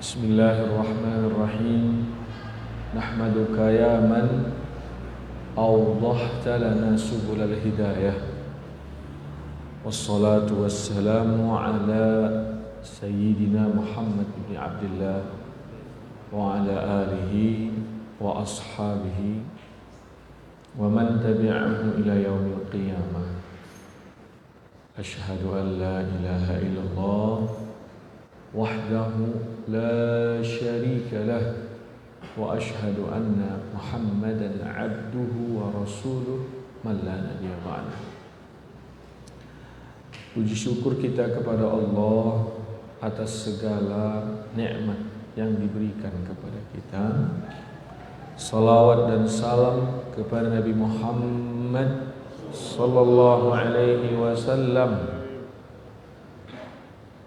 Bismillahirrahmanirrahim. Nahmaduka ya man awdahta lana subulal hidayah. Wassalatu wassalamu ala sayyidina Muhammad ibn Abdullah wa ala alihi wa ashabihi wa man tabi'ahu ila yaumil qiyamah. Asyhadu an la ilaha illallah wahdahu la syarika lah wa asyhadu anna Muhammadan abduhu wa rasuluh man la nabiyya ba'dahu. Puji syukur kita kepada Allah atas segala nikmat yang diberikan kepada kita. Salawat dan salam kepada Nabi Muhammad sallallahu alaihi wasallam.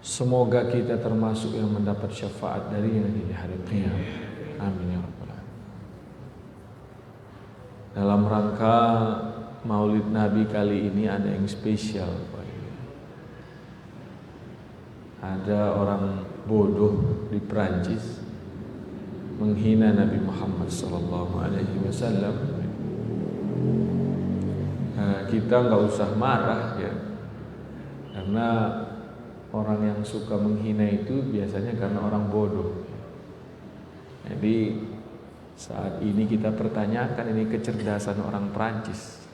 Semoga kita termasuk yang mendapat syafaat darinya di hari kiamat. Amin ya rabbal alamin. Dalam rangka Maulid Nabi kali ini ada yang spesial. Ada orang bodoh di Perancis menghina Nabi Muhammad sallallahu alaihi wasallam. Kita nggak usah marah ya, karena orang yang suka menghina itu biasanya karena orang bodoh. Jadi saat ini kita pertanyakan ini kecerdasan orang Prancis.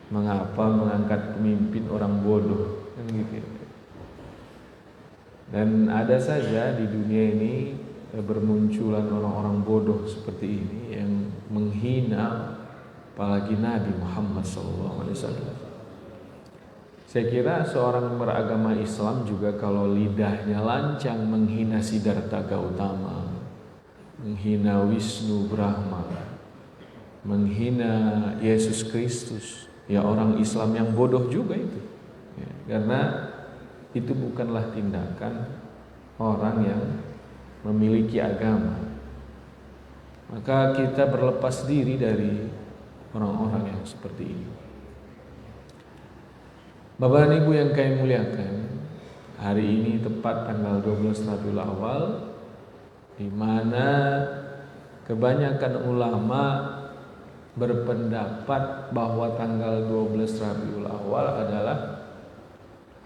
Mengapa mengangkat pemimpin orang bodoh? Kan gitu. Dan ada saja di dunia ini bermunculan orang-orang bodoh seperti ini yang menghina apalagi Nabi Muhammad SAW. Saya kira seorang beragama Islam juga kalau lidahnya lancang menghina Siddhartha Gautama, menghina Wisnu Brahma, menghina Yesus Kristus, ya orang Islam yang bodoh juga itu ya, karena itu bukanlah tindakan orang yang memiliki agama. Maka kita berlepas diri dari orang-orang yang seperti ini. Bapak dan Ibu yang kami muliakan, hari ini tepat tanggal 12 Rabiul Awal, di mana kebanyakan ulama berpendapat bahwa tanggal 12 Rabiul Awal adalah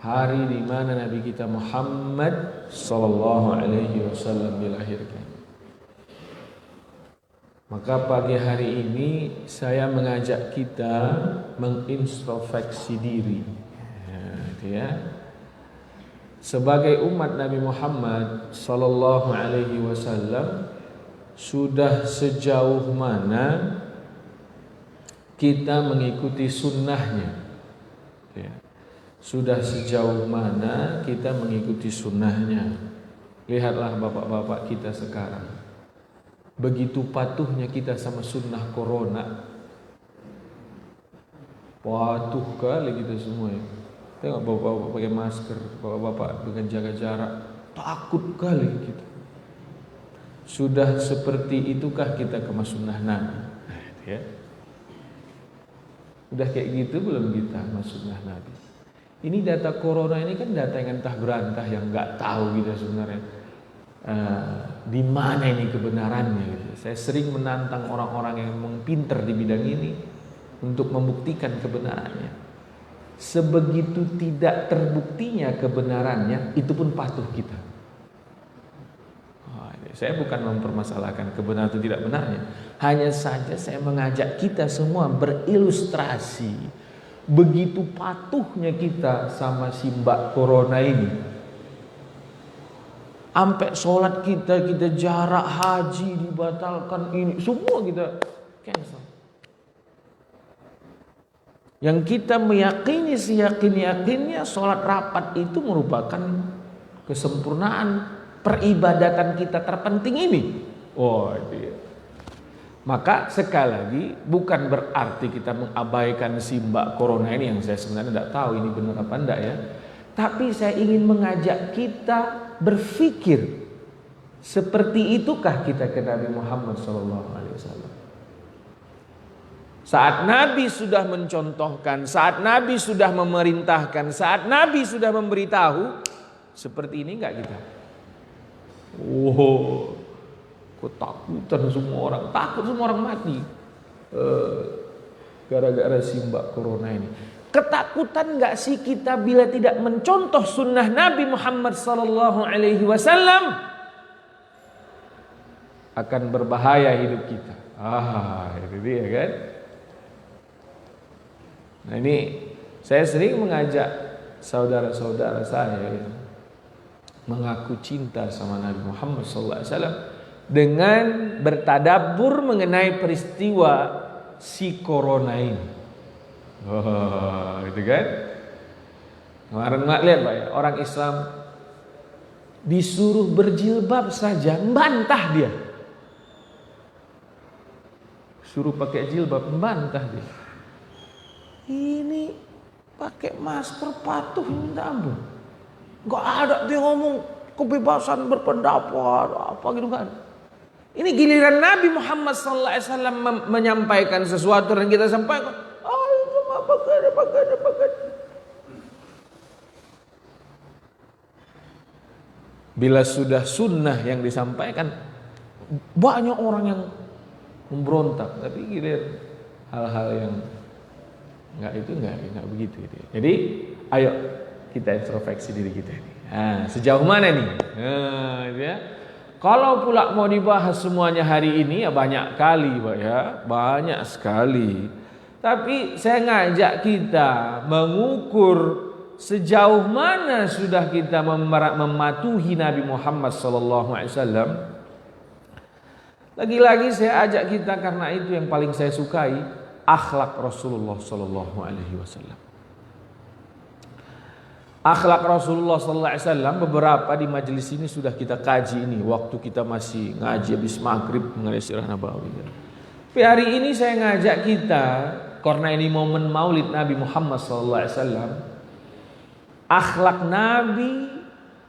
hari di mana Nabi kita Muhammad sallallahu alaihi wasallam dilahirkan. Maka pagi hari ini saya mengajak kita mengintrospeksi diri. Ya. Sebagai umat Nabi Muhammad sallallahu alaihi wasallam, sudah sejauh mana kita mengikuti sunnahnya? Ya. Sudah sejauh mana kita mengikuti sunnahnya? Lihatlah bapak-bapak kita sekarang, begitu patuhnya kita sama sunnah corona. Patuh kali kita semua ya. Tengok bapak-bapak pakai masker, bapak-bapak dengan jaga jarak, takut kali kita. Sudah seperti itukah kita ke sunnah Nabi? Ya. Udah kayak gitu belum kita masuk sunnah Nabi? Ini data corona ini kan data yang entah berantah, yang nggak tahu kita sebenarnya di mana ini kebenarannya. Gitu. Saya sering menantang orang-orang yang memang pinter di bidang ini untuk membuktikan kebenarannya. Sebegitu tidak terbuktinya kebenarannya, itu pun patuh kita. Saya bukan mempermasalahkan kebenaran atau tidak benarnya, hanya saja saya mengajak kita semua berilustrasi begitu patuhnya kita sama si Mbak Corona ini. Sampai sholat kita jarak, haji dibatalkan, ini semua kita cancel. Yang kita meyakini seyakin-yakinnya sholat rapat itu merupakan kesempurnaan peribadatan kita terpenting ini. Oh iya. Maka sekali lagi bukan berarti kita mengabaikan si Mbak Corona ini, yang saya sebenarnya tidak tahu ini benar apa enggak ya. Tapi saya ingin mengajak kita berpikir, seperti itukah kita ke Nabi Muhammad SAW? Saat Nabi sudah mencontohkan, saat Nabi sudah memerintahkan, saat Nabi sudah memberitahu, seperti ini enggak kita? Wow, ketakutan semua orang, takut semua orang mati. Gara-gara si Mbak Corona ini. Ketakutan nggak sih kita bila tidak mencontoh sunnah Nabi Muhammad sallallahu alaihi wasallam? Akan berbahaya hidup kita. Itu dia kan. Nah ini saya sering mengajak saudara-saudara saya yang mengaku cinta sama Nabi Muhammad sallallahu alaihi wasallam dengan bertadabbur mengenai peristiwa si Corona ini. Gitu kan? Kemarin nggak lihat Pak ya, orang Islam disuruh berjilbab saja membantah dia. Suruh pakai jilbab membantah dia. Ini pakai masker patuh minta ampun. Nggak ada dia ngomong kebebasan berpendapat apa gitu kan. Ini giliran Nabi Muhammad SAW menyampaikan sesuatu dan kita sampaikan, itu mah pakai. Bila sudah sunnah yang disampaikan, banyak orang yang memberontak. Tapi giliran hal-hal yang nggak begitu. Gitu. Jadi, ayo kita introspeksi diri kita ini. Sejauh mana nih? Gitu ya. Kalau pula mau dibahas semuanya hari ini ya banyak kali Pak ya, banyak sekali. Tapi saya ngajak kita mengukur sejauh mana sudah kita mematuhi Nabi Muhammad SAW. Lagi-lagi saya ajak kita karena itu yang paling saya sukai, akhlak Rasulullah SAW. Akhlak Rasulullah SAW beberapa di majelis ini sudah kita kaji ini waktu kita masih ngaji habis maghrib mengenai sirah Nabawi. Tapi hari ini saya ngajak kita karena ini momen Maulid Nabi Muhammad SAW, akhlak Nabi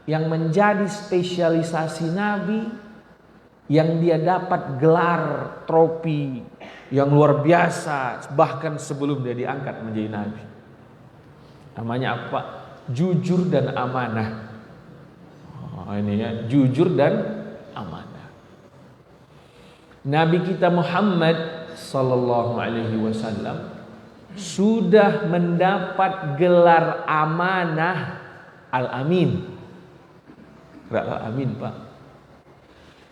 yang menjadi spesialisasi Nabi, yang dia dapat gelar trofi yang luar biasa bahkan sebelum dia diangkat menjadi Nabi. Namanya apa? Jujur dan amanah. Ini ya, jujur dan amanah. Nabi kita Muhammad sallallahu alaihi wasallam sudah mendapat gelar amanah al-amin. Al-amin, Pak.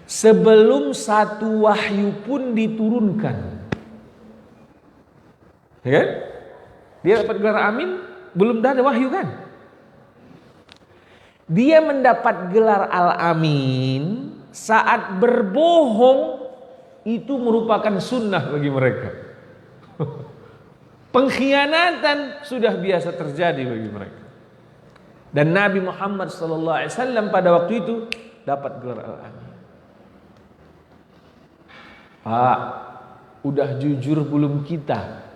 Sebelum satu wahyu pun diturunkan. Ya kan? Dia dapat gelar amin, belum ada wahyu kan? Dia mendapat gelar al-amin saat berbohong itu merupakan sunnah bagi mereka. Pengkhianatan sudah biasa terjadi bagi mereka. Dan Nabi Muhammad SAW pada waktu itu dapat gelar al-amin. Pak, udah jujur belum kita?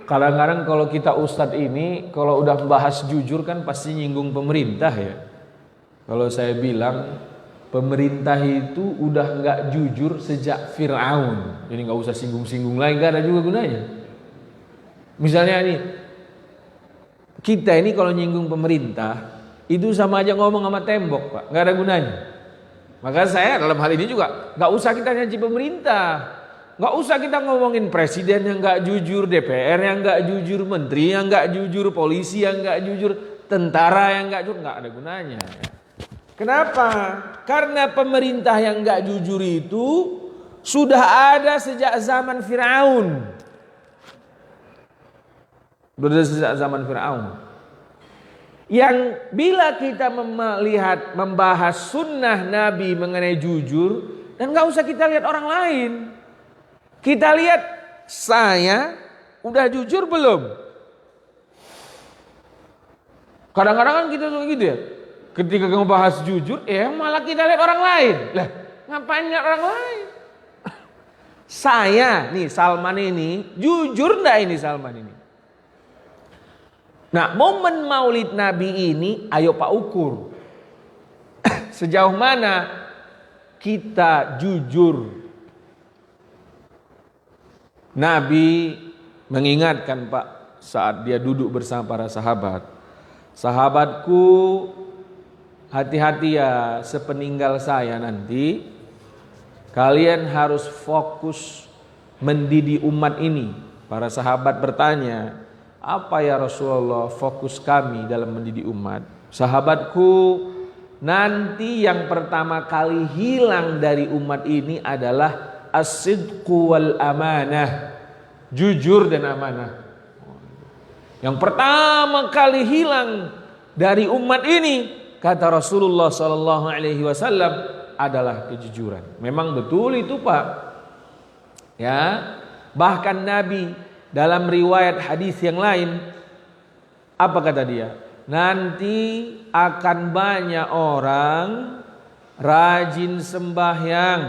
Kadang-kadang kalau kita ustadz ini kalau udah bahas jujur kan pasti nyinggung pemerintah ya. Kalau saya bilang pemerintah itu udah nggak jujur sejak Fir'aun. Jadi nggak usah singgung-singgung lagi, nggak ada juga gunanya. Misalnya nih, kita ini kalau nyinggung pemerintah itu sama aja ngomong sama tembok Pak, nggak ada gunanya. Maka saya dalam hal ini juga nggak usah kita nyaci pemerintah. Nggak usah kita ngomongin presiden yang nggak jujur, DPR yang nggak jujur, menteri yang nggak jujur, polisi yang nggak jujur, tentara yang nggak jujur, nggak ada gunanya. Kenapa? Karena pemerintah yang nggak jujur itu sudah ada sejak zaman Fir'aun. Sudah ada sejak zaman Fir'aun. Yang bila kita melihat membahas sunnah Nabi mengenai jujur, dan nggak usah kita lihat orang lain. Kita lihat saya udah jujur belum? Kadang-kadang kan kita suka gitu ya. Ketika ngebahas jujur, malah kita lihat orang lain. Lah, ngapain lihat orang lain? Saya nih Salman ini, jujur enggak ini Salman ini? Nah, momen Maulid Nabi ini ayo Pak ukur. Sejauh mana kita jujur? Nabi mengingatkan Pak saat dia duduk bersama para sahabat. Sahabatku hati-hati ya, sepeninggal saya nanti kalian harus fokus mendidik umat ini. Para sahabat bertanya, apa ya Rasulullah fokus kami dalam mendidik umat? Sahabatku, nanti yang pertama kali hilang dari umat ini adalah as-sidqu wal amanah, jujur dan amanah. Yang pertama kali hilang dari umat ini, kata Rasulullah sallallahu alaihi wasallam, adalah kejujuran. Memang betul itu, Pak. Ya, bahkan Nabi dalam riwayat hadis yang lain, apa kata dia? Nanti akan banyak orang rajin sembahyang,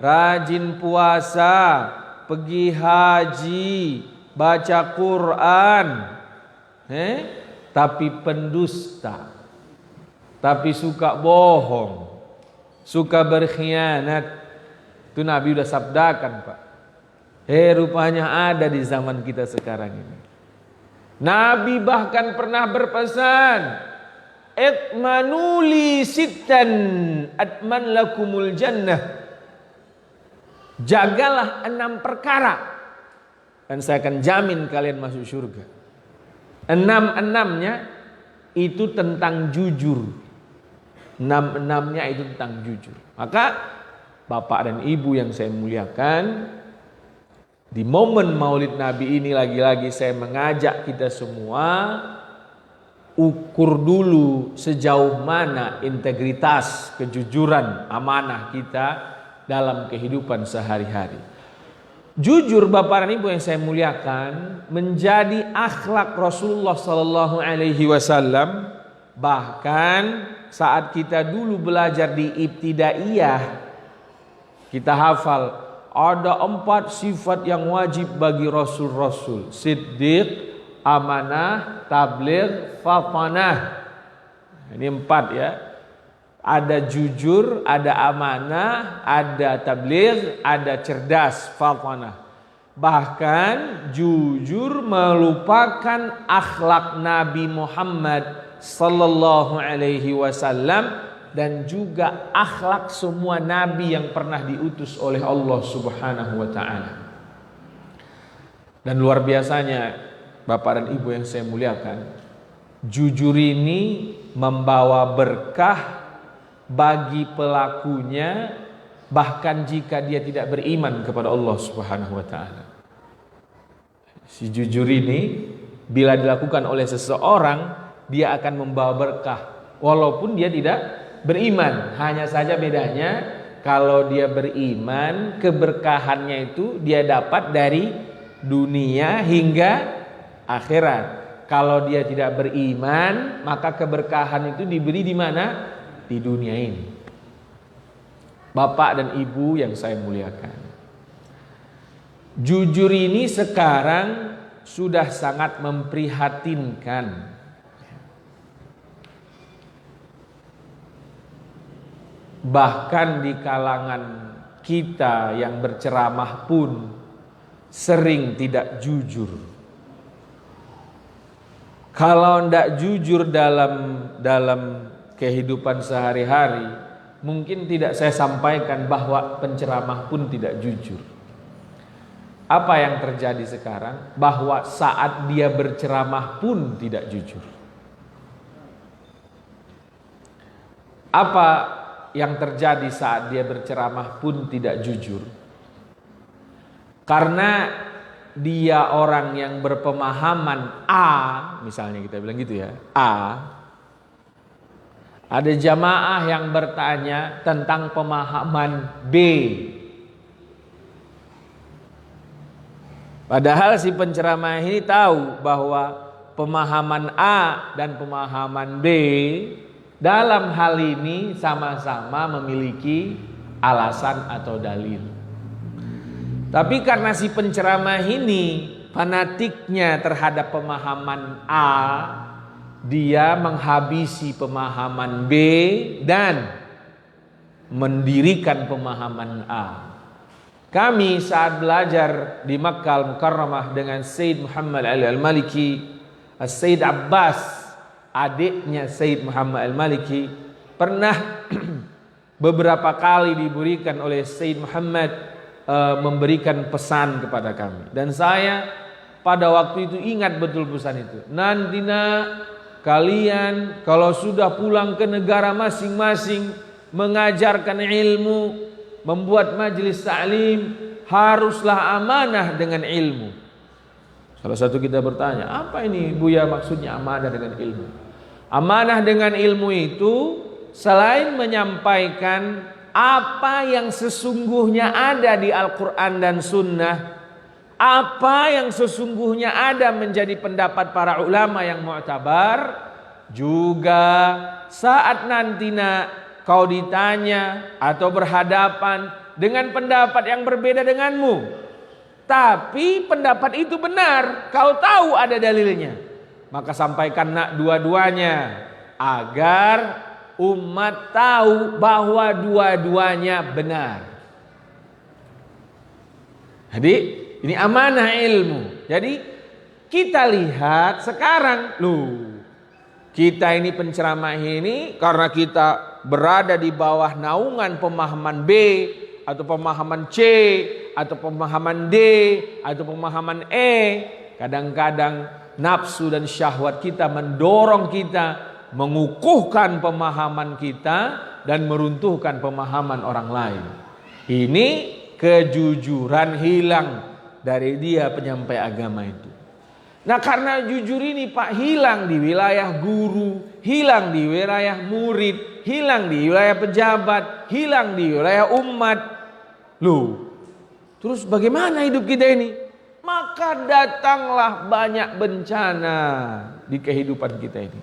rajin puasa, pergi haji, baca Quran, tapi pendusta, tapi suka bohong, suka berkhianat. Itu Nabi udah sabdakan, Pak. Rupanya ada di zaman kita sekarang ini. Nabi bahkan pernah berpesan, "Itmanuli sittan atman lakumul jannah." Jagalah 6 perkara dan saya akan jamin kalian masuk surga. 6-6-nya itu tentang jujur. 6-6-nya itu tentang jujur. Maka Bapak dan Ibu yang saya muliakan, di momen Maulid Nabi ini lagi-lagi saya mengajak kita semua ukur dulu sejauh mana integritas, kejujuran, amanah kita dalam kehidupan sehari-hari. Jujur Bapak dan Ibu yang saya muliakan menjadi akhlak Rasulullah sallallahu alaihi wasallam. Bahkan saat kita dulu belajar di ibtidaiyah, kita hafal ada 4 sifat yang wajib bagi rasul-rasul: siddiq, amanah, tabligh, fatanah. Ini 4 ya. Ada jujur, ada amanah, ada tabligh, ada cerdas, fatanah. Bahkan jujur merupakan akhlak Nabi Muhammad sallallahu alaihi wasallam dan juga akhlak semua nabi yang pernah diutus oleh Allah Subhanahu wa taala. Dan luar biasanya Bapak dan Ibu yang saya muliakan, jujur ini membawa berkah bagi pelakunya bahkan jika dia tidak beriman kepada Allah Subhanahu wa taala. Si jujur ini bila dilakukan oleh seseorang, dia akan membawa berkah walaupun dia tidak beriman. Hanya saja bedanya, kalau dia beriman, keberkahannya itu dia dapat dari dunia hingga akhirat. Kalau dia tidak beriman, maka keberkahan itu diberi di mana? Di dunia ini. Bapak dan Ibu yang saya muliakan, jujur ini sekarang sudah sangat memprihatinkan. Bahkan di kalangan kita yang berceramah pun sering tidak jujur. Kalau tidak jujur dalam kehidupan sehari-hari, mungkin tidak saya sampaikan bahwa penceramah pun tidak jujur. Apa yang terjadi sekarang? Bahwa saat dia berceramah pun tidak jujur. Apa yang terjadi saat dia berceramah pun tidak jujur? Karena dia orang yang berpemahaman A, misalnya kita bilang gitu ya, A. Ada jamaah yang bertanya tentang pemahaman B. Padahal si penceramah ini tahu bahwa pemahaman A dan pemahaman B dalam hal ini sama-sama memiliki alasan atau dalil. Tapi karena si penceramah ini fanatiknya terhadap pemahaman A, dia menghabisi pemahaman B dan mendirikan pemahaman A. Kami saat belajar di Makkah Al-Mukarramah dengan Sayyid Muhammad Ali Al-Maliki, Sayyid Abbas, adiknya Sayyid Muhammad Al-Maliki, pernah beberapa kali diberikan oleh Sayyid Muhammad memberikan pesan kepada kami, dan saya pada waktu itu ingat betul pesan itu. Nanti kalian kalau sudah pulang ke negara masing-masing mengajarkan ilmu, membuat majelis ta'lim, haruslah amanah dengan ilmu. Salah satu kita bertanya, apa ini Buya maksudnya amanah dengan ilmu? Amanah dengan ilmu itu selain menyampaikan apa yang sesungguhnya ada di Al-Quran dan Sunnah, apa yang sesungguhnya ada menjadi pendapat para ulama yang mu'tabar, juga saat nanti kau ditanya atau berhadapan dengan pendapat yang berbeda denganmu, tapi pendapat itu benar, kau tahu ada dalilnya, maka sampaikan dua-duanya agar umat tahu bahwa dua-duanya benar. Jadi ini amanah ilmu. Jadi kita lihat sekarang, kita ini penceramah ini karena kita berada di bawah naungan pemahaman B atau pemahaman C atau pemahaman D atau pemahaman E, kadang-kadang nafsu dan syahwat kita mendorong kita mengukuhkan pemahaman kita dan meruntuhkan pemahaman orang lain. Ini kejujuran hilang dari dia penyampai agama itu. Nah, karena jujur ini Pak hilang di wilayah guru, hilang di wilayah murid, hilang di wilayah pejabat, hilang di wilayah umat. Terus bagaimana hidup kita ini? Maka datanglah banyak bencana di kehidupan kita ini.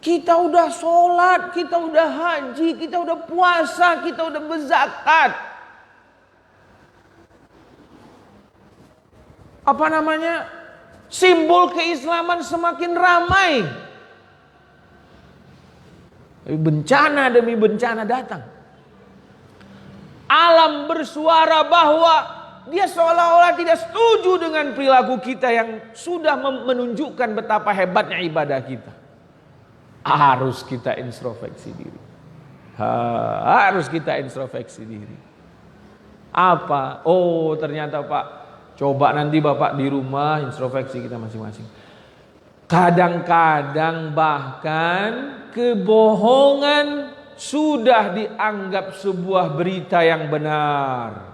Kita udah sholat, kita udah haji, kita udah puasa, kita udah berzakat. Simbol keislaman semakin ramai. Bencana demi bencana datang. Alam bersuara bahwa dia seolah-olah tidak setuju dengan perilaku kita yang sudah menunjukkan betapa hebatnya ibadah kita. Harus kita introspeksi diri. Harus kita introspeksi diri. Apa? Oh, ternyata Pak, coba nanti Bapak di rumah introspeksi kita masing-masing. Kadang-kadang bahkan kebohongan sudah dianggap sebuah berita yang benar.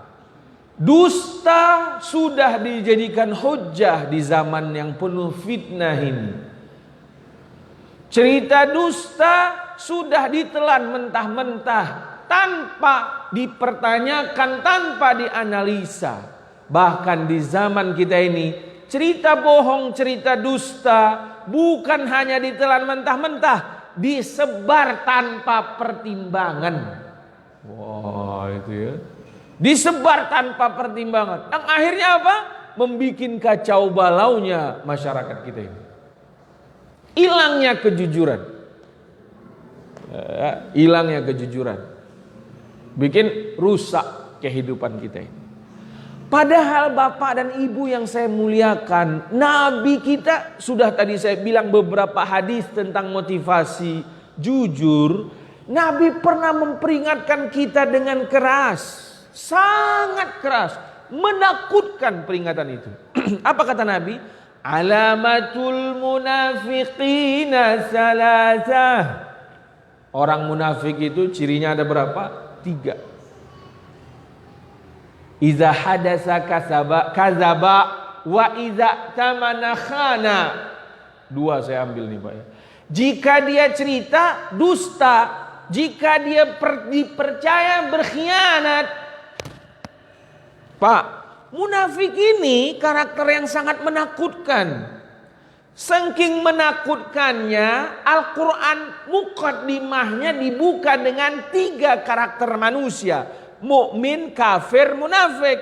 Dusta sudah dijadikan hujjah di zaman yang penuh fitnah ini. Cerita dusta sudah ditelan mentah-mentah tanpa dipertanyakan, tanpa dianalisa. Bahkan di zaman kita ini, cerita bohong, cerita dusta bukan hanya ditelan mentah-mentah, disebar tanpa pertimbangan. Wah, itu ya. Disebar tanpa pertimbangan. Yang akhirnya apa? Membikin kacau balaunya masyarakat kita ini. Hilangnya kejujuran. Hilangnya kejujuran. Bikin rusak kehidupan kita ini. Padahal Bapak dan Ibu yang saya muliakan, Nabi kita sudah tadi saya bilang beberapa hadis tentang motivasi jujur. Nabi pernah memperingatkan kita dengan keras, sangat keras, menakutkan peringatan itu. Apa kata Nabi? Alamatul munafiqina salasah. Orang munafik itu cirinya ada berapa? 3. Iza hadasa kazaba wa iza tamana khana. 2 saya ambil nih Pak ya. Jika dia cerita dusta, jika dia dipercaya berkhianat. Pak, munafik ini karakter yang sangat menakutkan. Saking menakutkannya, Al-Quran muqaddimahnya dibuka dengan 3 karakter manusia. Mukmin, kafir, munafik.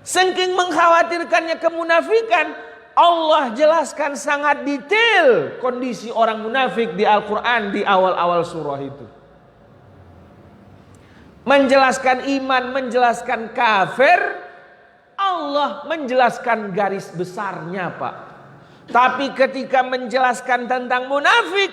Saking mengkhawatirkannya kemunafikan, Allah jelaskan sangat detail kondisi orang munafik di Al-Quran di awal-awal surah itu. Menjelaskan iman, menjelaskan kafir, Allah menjelaskan garis besarnya Pak. Tapi ketika menjelaskan tentang munafik,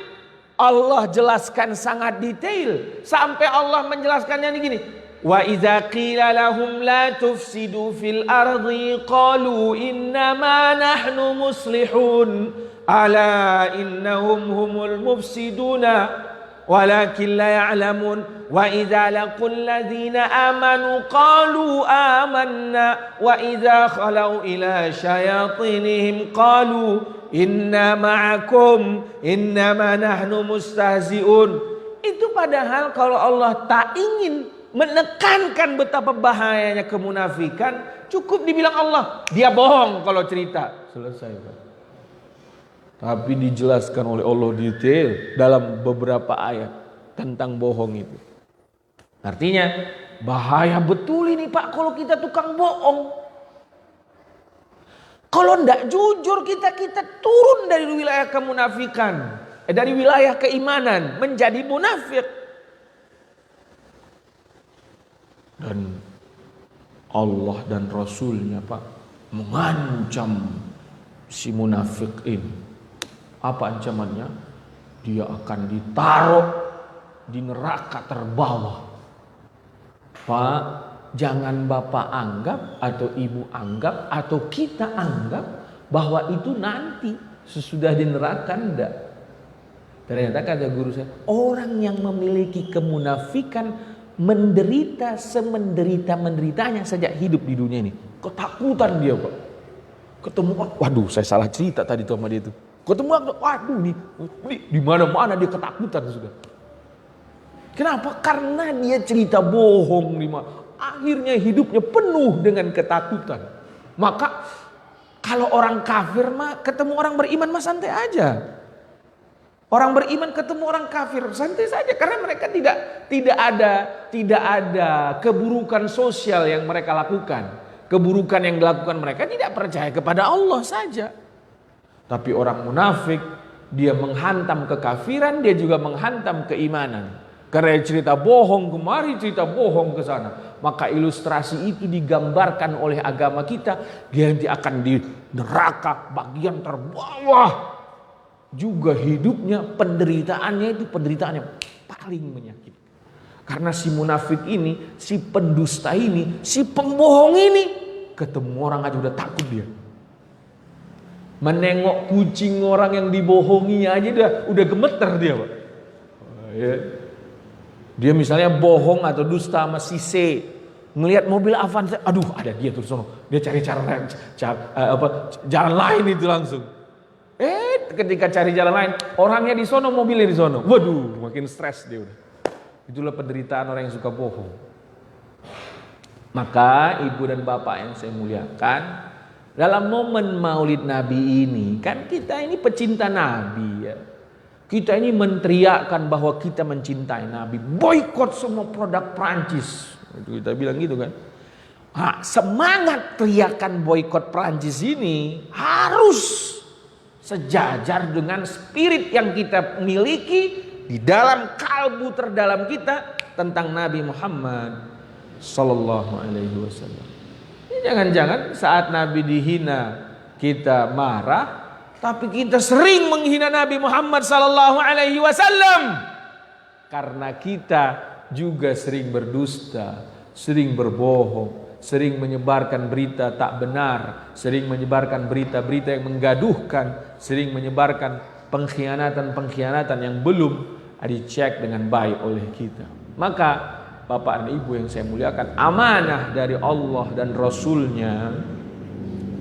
Allah jelaskan sangat detail sampai Allah menjelaskannya ini gini. Wa idza qila lahum la tufsidu fil ardi qalu innama nahnu muslihun ala innahum humul mufsiduna walakin la ya'lamun wa idza laqul ladzina amanu qalu amanna wa idza khalau ila syayatinihim qalu inna ma'akum innama nahnu mustahzi'un. Itu padahal kalau Allah tak ingin menekankan betapa bahayanya kemunafikan, cukup dibilang Allah dia bohong kalau cerita, selesai Pak. Tapi dijelaskan oleh Allah detail dalam beberapa ayat tentang bohong itu. Artinya bahaya betul ini Pak kalau kita tukang bohong. Kalau tidak jujur kita turun dari wilayah kemunafikan, dari wilayah keimanan menjadi munafik. Dan Allah dan Rasulnya Pak mengancam si munafik ini. Apa ancamannya? Dia akan ditaruh di neraka terbawah. Pak, jangan Bapak anggap atau Ibu anggap atau kita anggap bahwa itu nanti sesudah di neraka, enggak. Ternyata kata guru saya, orang yang memiliki kemunafikan menderita semenderita-menderitanya sejak hidup di dunia ini. Ketakutan dia Pak. Ketemu, waduh saya salah cerita tadi tuh sama dia itu. Ketemu, waduh nih di mana-mana dia ketakutan sudah. Kenapa? Karena dia cerita bohong. Akhirnya hidupnya penuh dengan ketakutan. Maka kalau orang kafir mah ketemu orang beriman mah santai aja. Orang beriman ketemu orang kafir santai saja karena mereka tidak ada keburukan sosial yang mereka lakukan. Keburukan yang dilakukan mereka tidak percaya kepada Allah saja. Tapi orang munafik dia menghantam kekafiran, dia juga menghantam keimanan. Karena cerita bohong kemari, cerita bohong ke sana. Maka ilustrasi itu digambarkan oleh agama kita, dia nanti akan di neraka bagian terbawah. Juga hidupnya, penderitaannya itu penderitaan yang paling menyakitkan. Karena si munafik ini, si pendusta ini, si pembohong ini, ketemu orang aja udah takut dia. Menengok kucing orang yang dibohonginya aja udah gemeter dia Pak. Dia misalnya bohong atau dusta sama si C, ngelihat mobil Avanza, aduh ada dia tuh sono. Dia cari jalan lain itu langsung. Ketika cari jalan lain, orangnya di sono, mobilnya di sono. Waduh, makin stres dia udah. Itulah penderitaan orang yang suka bohong. Maka ibu dan bapak yang saya muliakan, dalam momen Maulid Nabi ini, kan kita ini pecinta Nabi ya. Kita ini menteriakkan bahwa kita mencintai Nabi, boikot semua produk Prancis. Itu kita bilang gitu kan. Semangat teriakan boikot Prancis ini harus sejajar dengan spirit yang kita miliki di dalam kalbu terdalam kita tentang Nabi Muhammad sallallahu alaihi wasallam. Jangan-jangan saat Nabi dihina kita marah, tapi kita sering menghina Nabi Muhammad sallallahu alaihi wasallam karena kita juga sering berdusta, sering berbohong, sering menyebarkan berita tak benar, sering menyebarkan berita-berita yang menggaduhkan, sering menyebarkan pengkhianatan-pengkhianatan yang belum dicek dengan baik oleh kita. Maka Bapak dan Ibu yang saya muliakan, amanah dari Allah dan Rasulnya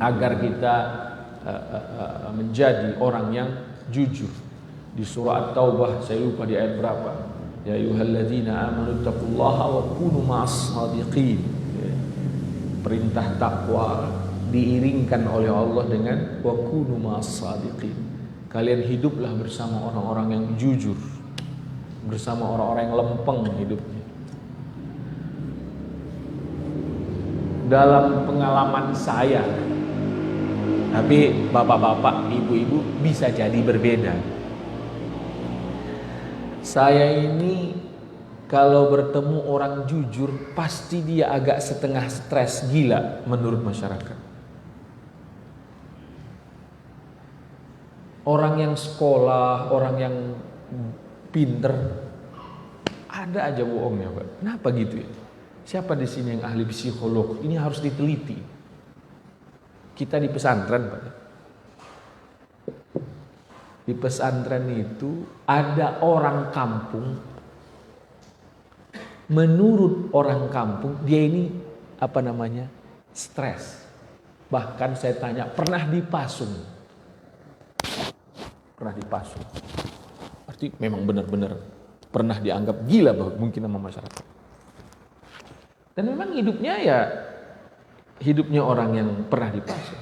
agar kita menjadi orang yang jujur. Di surah At-Taubah, saya lupa di ayat berapa, ya ayyuhalladzina amanu taqullaha wa kunu ma'as shadiqin. Perintah takwa diiringkan oleh Allah dengan wa kunu ma'as shadiqin. Kalian hiduplah bersama orang-orang yang jujur, bersama orang-orang yang lempeng hidupnya. Dalam pengalaman saya, tapi bapak-bapak, ibu-ibu bisa jadi berbeda. Saya ini kalau bertemu orang jujur, pasti dia agak setengah stres gila menurut masyarakat. Orang yang sekolah, orang yang pinter, ada aja bohongnya Pak. Kenapa gitu ya? Siapa di sini yang ahli psikolog? Ini harus diteliti. Kita di pesantren Pak. Di pesantren itu ada orang kampung. Menurut orang kampung dia ini stres. Bahkan saya tanya, pernah dipasung? Pernah dipasung. Arti memang benar-benar pernah dianggap gila mungkin sama masyarakat. Dan memang hidupnya orang yang pernah dipasung.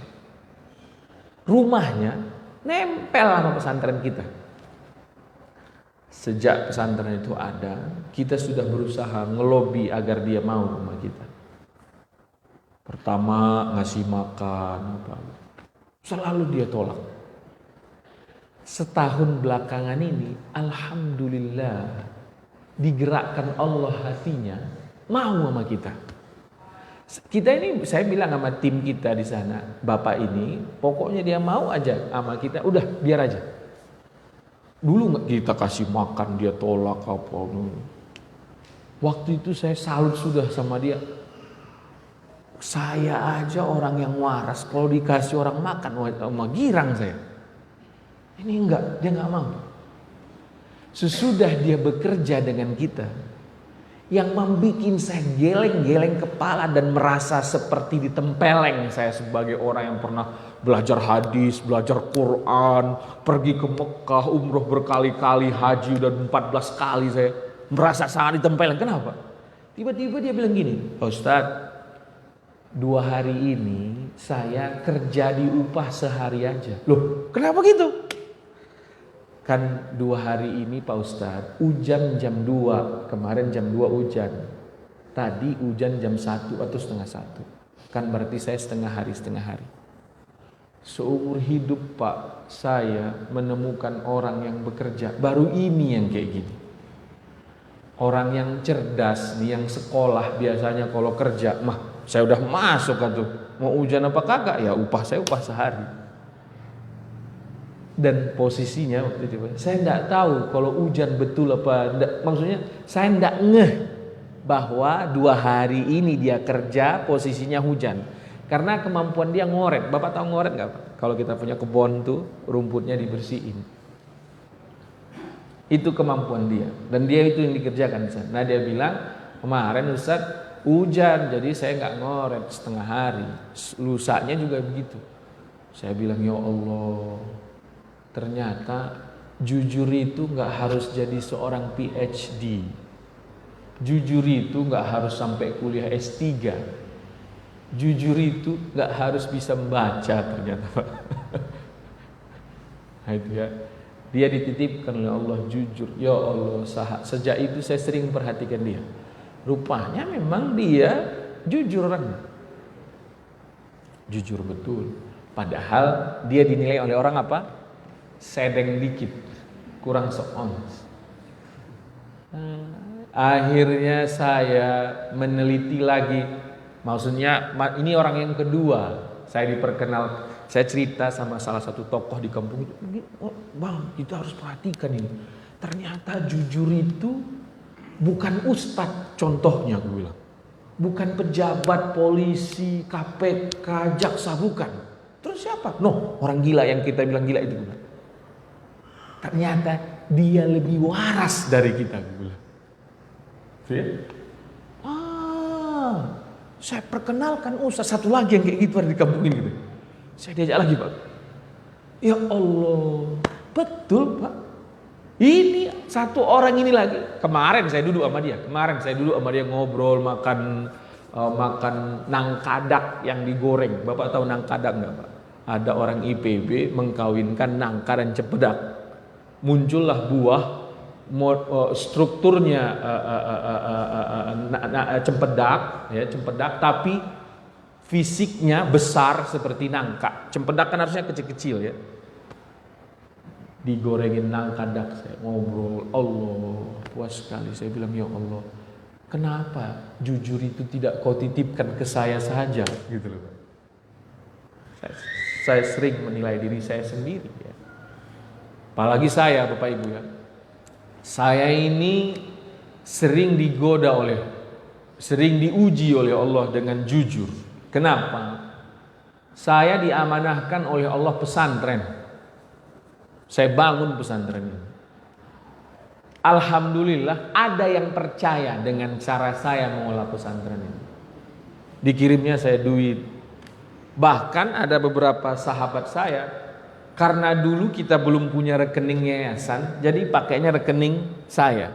Rumahnya nempel sama pesantren kita. Sejak pesantren itu ada, kita sudah berusaha ngelobi agar dia mau sama kita. Pertama ngasih makan, selalu dia tolak. Setahun belakangan ini, alhamdulillah, digerakkan Allah hatinya, mau sama kita. Kita ini, saya bilang sama tim kita di sana, bapak ini, pokoknya dia mau aja sama kita, udah biar aja. Dulu nggak kita kasih makan dia tolak apa. Waktu itu saya salut sudah sama dia. Saya aja orang yang waras, kalau dikasih orang makan, sama girang saya. Ini enggak, dia nggak mau. Sesudah dia bekerja dengan kita, yang membuat saya geleng-geleng kepala dan merasa seperti ditempeleng saya sebagai orang yang pernah belajar hadis, belajar Quran, pergi ke Mekah, umroh berkali-kali, haji udah 14 kali saya merasa sangat ditempeleng. Kenapa? Tiba-tiba dia bilang gini, Pak Ustadz, 2 hari ini saya kerja di upah sehari aja. Loh, kenapa gitu? Kan 2 hari ini Pak Ustadz, hujan jam 2, kemarin jam 2 hujan. Tadi hujan jam 1 atau setengah 1. Kan berarti saya setengah hari. Seumur hidup Pak, saya menemukan orang yang bekerja, baru ini yang kayak gini. Orang yang cerdas nih, yang sekolah biasanya kalau kerja, saya udah masuk kan tuh. Mau hujan apa kagak, ya upah sehari. Dan posisinya waktu itu saya enggak tahu kalau hujan betul apa enggak, maksudnya saya enggak ngeh bahwa 2 hari ini dia kerja posisinya hujan karena kemampuan dia ngoret. Bapak tahu ngoret enggak Pak? Kalau kita punya kebun tuh rumputnya dibersihin, itu kemampuan dia dan dia itu yang dikerjakan. Nah dia bilang kemarin Ustaz hujan jadi saya enggak ngoret setengah hari, lusanya juga begitu. Saya bilang ya Allah, ternyata jujur itu gak harus jadi seorang PhD. Jujur itu gak harus sampai kuliah S3. Jujur itu gak harus bisa membaca ternyata Pak. Nah itu ya. Dia dititipkan oleh Allah jujur. Ya Allah, sejak itu saya sering perhatikan dia. Rupanya memang dia jujur orangnya. Jujur betul. Padahal dia dinilai oleh orang apa? Sedeng dikit, kurang seons. Akhirnya saya meneliti lagi, maksudnya ini orang yang kedua saya diperkenal, saya cerita sama salah satu tokoh di kampung itu, Bang kita harus perhatikan ini, ternyata jujur itu bukan ustadz contohnya, gue bilang bukan pejabat polisi, KPK, jaksa, bukan. Terus siapa? Orang gila yang kita bilang gila itu bukan. Ternyata dia lebih waras dari kita. Saya perkenalkan Ustaz satu lagi yang kayak gitu ada di kampung ini gitu. Saya diajak lagi Pak. Ya Allah, betul Pak. Ini satu orang ini lagi. Kemarin saya duduk sama dia. Ngobrol makan nangkadak yang digoreng. Bapak tahu nangkadak nggak Pak? Ada orang IPB mengkawinkan nangka dan cempedak. Muncullah buah strukturnya cempedak tapi fisiknya besar seperti nangka. Cempedak kan harusnya kecil-kecil ya. Digorengin nangkadak, saya ngobrol, Allah puas sekali. Saya bilang ya Allah, kenapa jujur itu tidak kau titipkan ke saya saja gitu loh. Saya sering menilai diri saya sendiri ya. Apalagi saya Bapak Ibu ya. Saya ini sering diuji oleh Allah dengan jujur. Kenapa? Saya diamanahkan oleh Allah pesantren. Saya bangun pesantren ini. Alhamdulillah ada yang percaya dengan cara saya mengolah pesantren ini. Dikirimnya saya duit. Bahkan ada beberapa sahabat saya, karena dulu kita belum punya rekening yayasan, jadi pakainya rekening saya.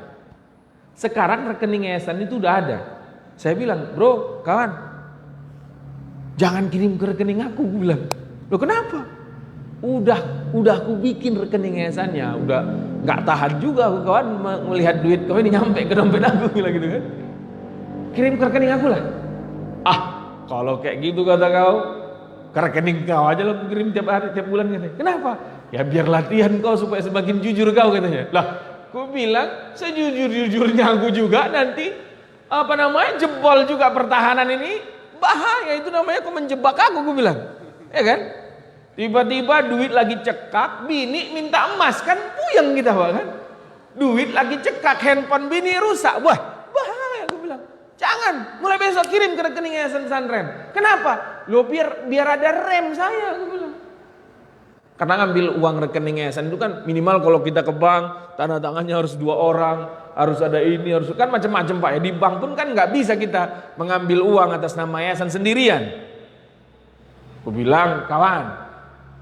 Sekarang rekening yayasan itu udah ada. Saya bilang, bro, kawan, jangan kirim ke rekening aku bilang. Loh kenapa? Udah aku bikin rekening yayasannya, udah nggak tahan juga aku kawan melihat duit kau ini nyampe ke dompet aku bilang gitu kan. Kirim ke rekening aku lah. Ah, kalau kayak gitu kata kau, ke rekening kau aja lah kirim tiap hari tiap bulan katanya. Kenapa? Ya biar latihan kau supaya semakin jujur kau katanya. Lah, aku bilang sejujur-jujurnya aku juga nanti jebol juga pertahanan ini bahaya, itu namanya kau menjebak aku bilang. Ya kan? Tiba-tiba duit lagi cekak, bini minta emas, kan puyeng kita Pak kan. Duit lagi cekak, handphone bini rusak. Wah, bahaya aku bilang. Jangan, mulai besok kirim ke rekening yayasan pesantren. Kenapa? Lo biar ada rem saya aku bilang. Karena ngambil uang rekening yayasan itu kan minimal kalau kita ke bank, tanda tangannya harus 2 orang, harus ada ini, harus kan macam-macam Pak ya. Di bank pun kan nggak bisa kita mengambil uang atas nama yayasan sendirian. Aku bilang, kawan,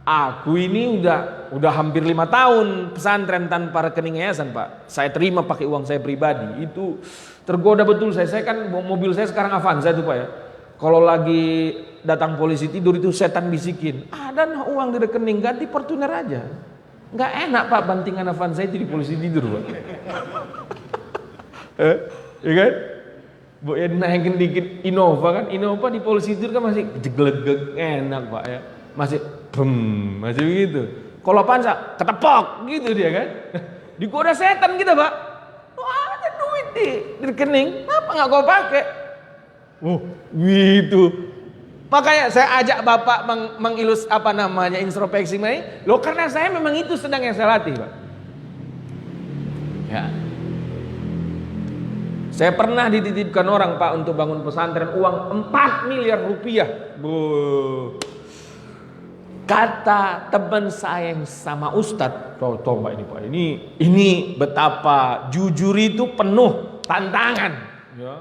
aku ini udah hampir 5 tahun pesantren tanpa rekening yayasan Pak. Saya terima pakai uang saya pribadi. Itu tergoda betul saya kan mobil saya sekarang Avanza itu Pak ya. Kalau lagi datang polisi tidur itu setan bisikin, ada uang di rekening, ganti Fortuner aja. Nggak enak Pak bantingan Avanza itu di polisi tidur Pak. Ya kan? Bu ya naikin dikit Innova kan, Innova di polisi tidur kan masih jeglegeg enak Pak ya. Masih masih begitu. Kalau Avanza ketepok gitu dia kan. Digoda setan kita Pak. Oh, ada duit di rekening, kenapa nggak kau pakai? Oh gitu. Makanya saya ajak Bapak introspeksi ini. Loh karena saya memang itu sedang yang saya latih Pak. Ya. Saya pernah dititipkan orang Pak untuk bangun pesantren, uang 4 miliar rupiah. Kata teman saya yang sama Ustadz, tahu Pak ini Pak, ini betapa jujur itu penuh tantangan. Ya.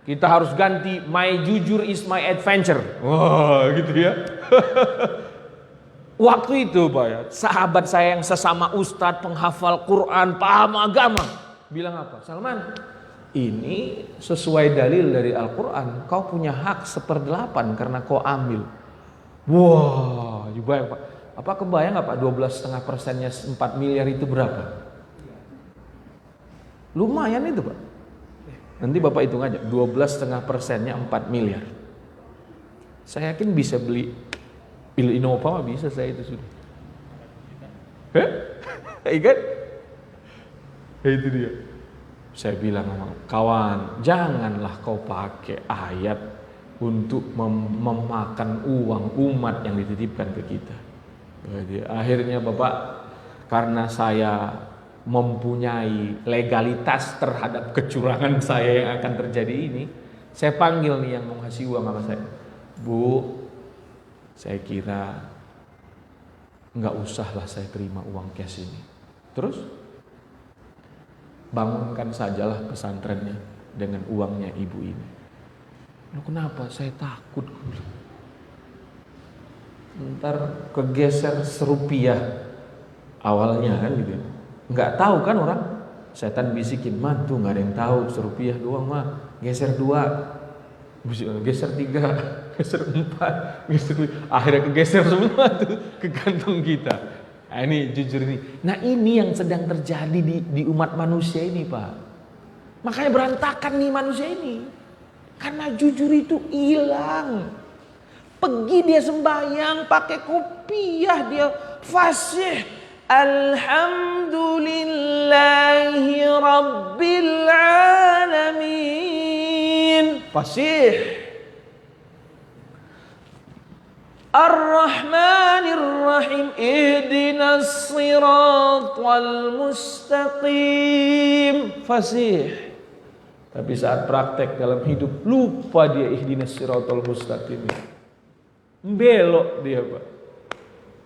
Kita harus ganti my jujur is my adventure. Wah gitu ya. Waktu itu Pak ya, sahabat saya yang sesama Ustadz, penghafal Quran, paham agama, bilang apa? Salman, ini sesuai dalil dari Al-Quran, kau punya hak 1/8 karena kau ambil. Wah, juga Pak. Apa kebayang nggak Pak 12,5%-nya 4 miliar itu berapa? Lumayan itu Pak. Nanti Bapak hitung aja, 12,5%-nya 4 miliar. Saya yakin bisa beli Innova, bisa saya itu sudah. Ingat? Itu dia. Saya bilang sama kawan, janganlah kau pakai ayat untuk memakan uang umat yang dititipkan ke kita. Jadi, akhirnya Bapak, karena saya mempunyai legalitas terhadap kecurangan saya yang akan terjadi ini, saya panggil nih yang mau ngasih uang sama saya. Bu, saya kira nggak usahlah saya terima uang cash ini. Terus bangunkan sajalah pesantrennya dengan uangnya ibu ini. Loh kenapa? Saya takut. Ntar kegeser serupiah awalnya kan gitu. Nggak tahu kan orang. Setan bisikin, man tuh nggak ada yang tahu, serupiah doang mah. Geser 2, geser 3, geser 4, geser 5. Akhirnya kegeser semua tuh ke kantong kita. Nah, ini jujur ini. Nah ini yang sedang terjadi di umat manusia ini Pak. Makanya berantakan nih manusia ini. Karena jujur itu hilang. Pergi dia sembahyang pakai kopiah, dia fasih. Alhamdulillahi Rabbil Alamin. Fasih. Ar-Rahmanir Rahim. Ihdinas siratal mustaqim. alim, fasih. Tapi saat praktek dalam hidup lupa dia ihdinas siratal mustaqim. Belok dia, Pak.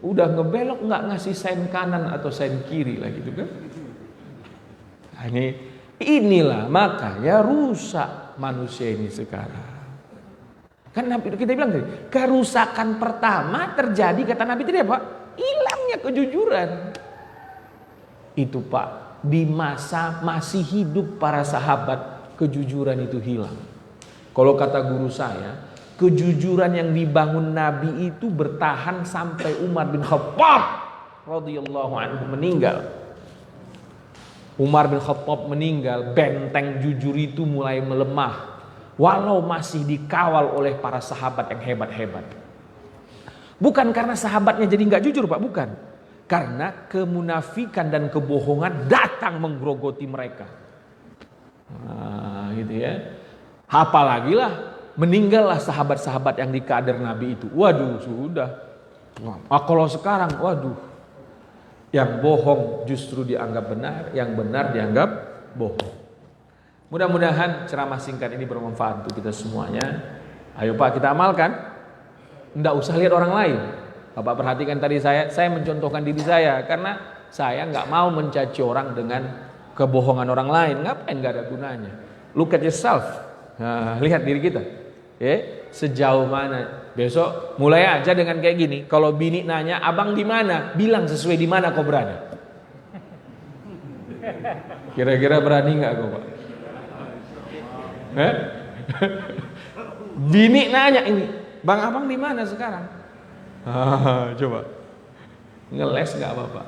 Udah ngebelok nggak ngasih sen kanan atau sen kiri lah gitu kan. Nah, inilah makanya rusak manusia ini sekarang. Kan Nabi kita bilang tadi, kerusakan pertama terjadi kata Nabi tadi apa? Hilangnya kejujuran. Itu Pak, di masa masih hidup para sahabat kejujuran itu hilang. Kalau kata guru saya, kejujuran yang dibangun Nabi itu bertahan sampai Umar bin Khattab radhiyallahu anhu meninggal. Umar bin Khattab meninggal, benteng jujur itu mulai melemah. Walau masih dikawal oleh para sahabat yang hebat-hebat. Bukan karena sahabatnya jadi nggak jujur Pak, bukan. Karena kemunafikan dan kebohongan datang menggerogoti mereka. Nah, gitu ya. Apalagi lah, meninggallah sahabat-sahabat yang di kader Nabi itu. Waduh, sudah. Kalau sekarang, waduh. Yang bohong justru dianggap benar, yang benar dianggap bohong. Mudah-mudahan ceramah singkat ini bermanfaat untuk kita semuanya. Ayo Pak, kita amalkan. Nggak usah lihat orang lain. Bapak perhatikan tadi saya mencontohkan diri saya. Karena saya nggak mau mencaci orang dengan kebohongan orang lain. Ngapain, nggak ada gunanya. Look at yourself. Nah, lihat diri kita. Sejauh mana. Besok mulai aja dengan kayak gini. Kalau bini nanya, abang di mana? Bilang sesuai di mana kau berada. Kira-kira berani nggak kau Pak? Bini nanya ini, bang abang di mana sekarang? Coba ngeles nggak Bapak?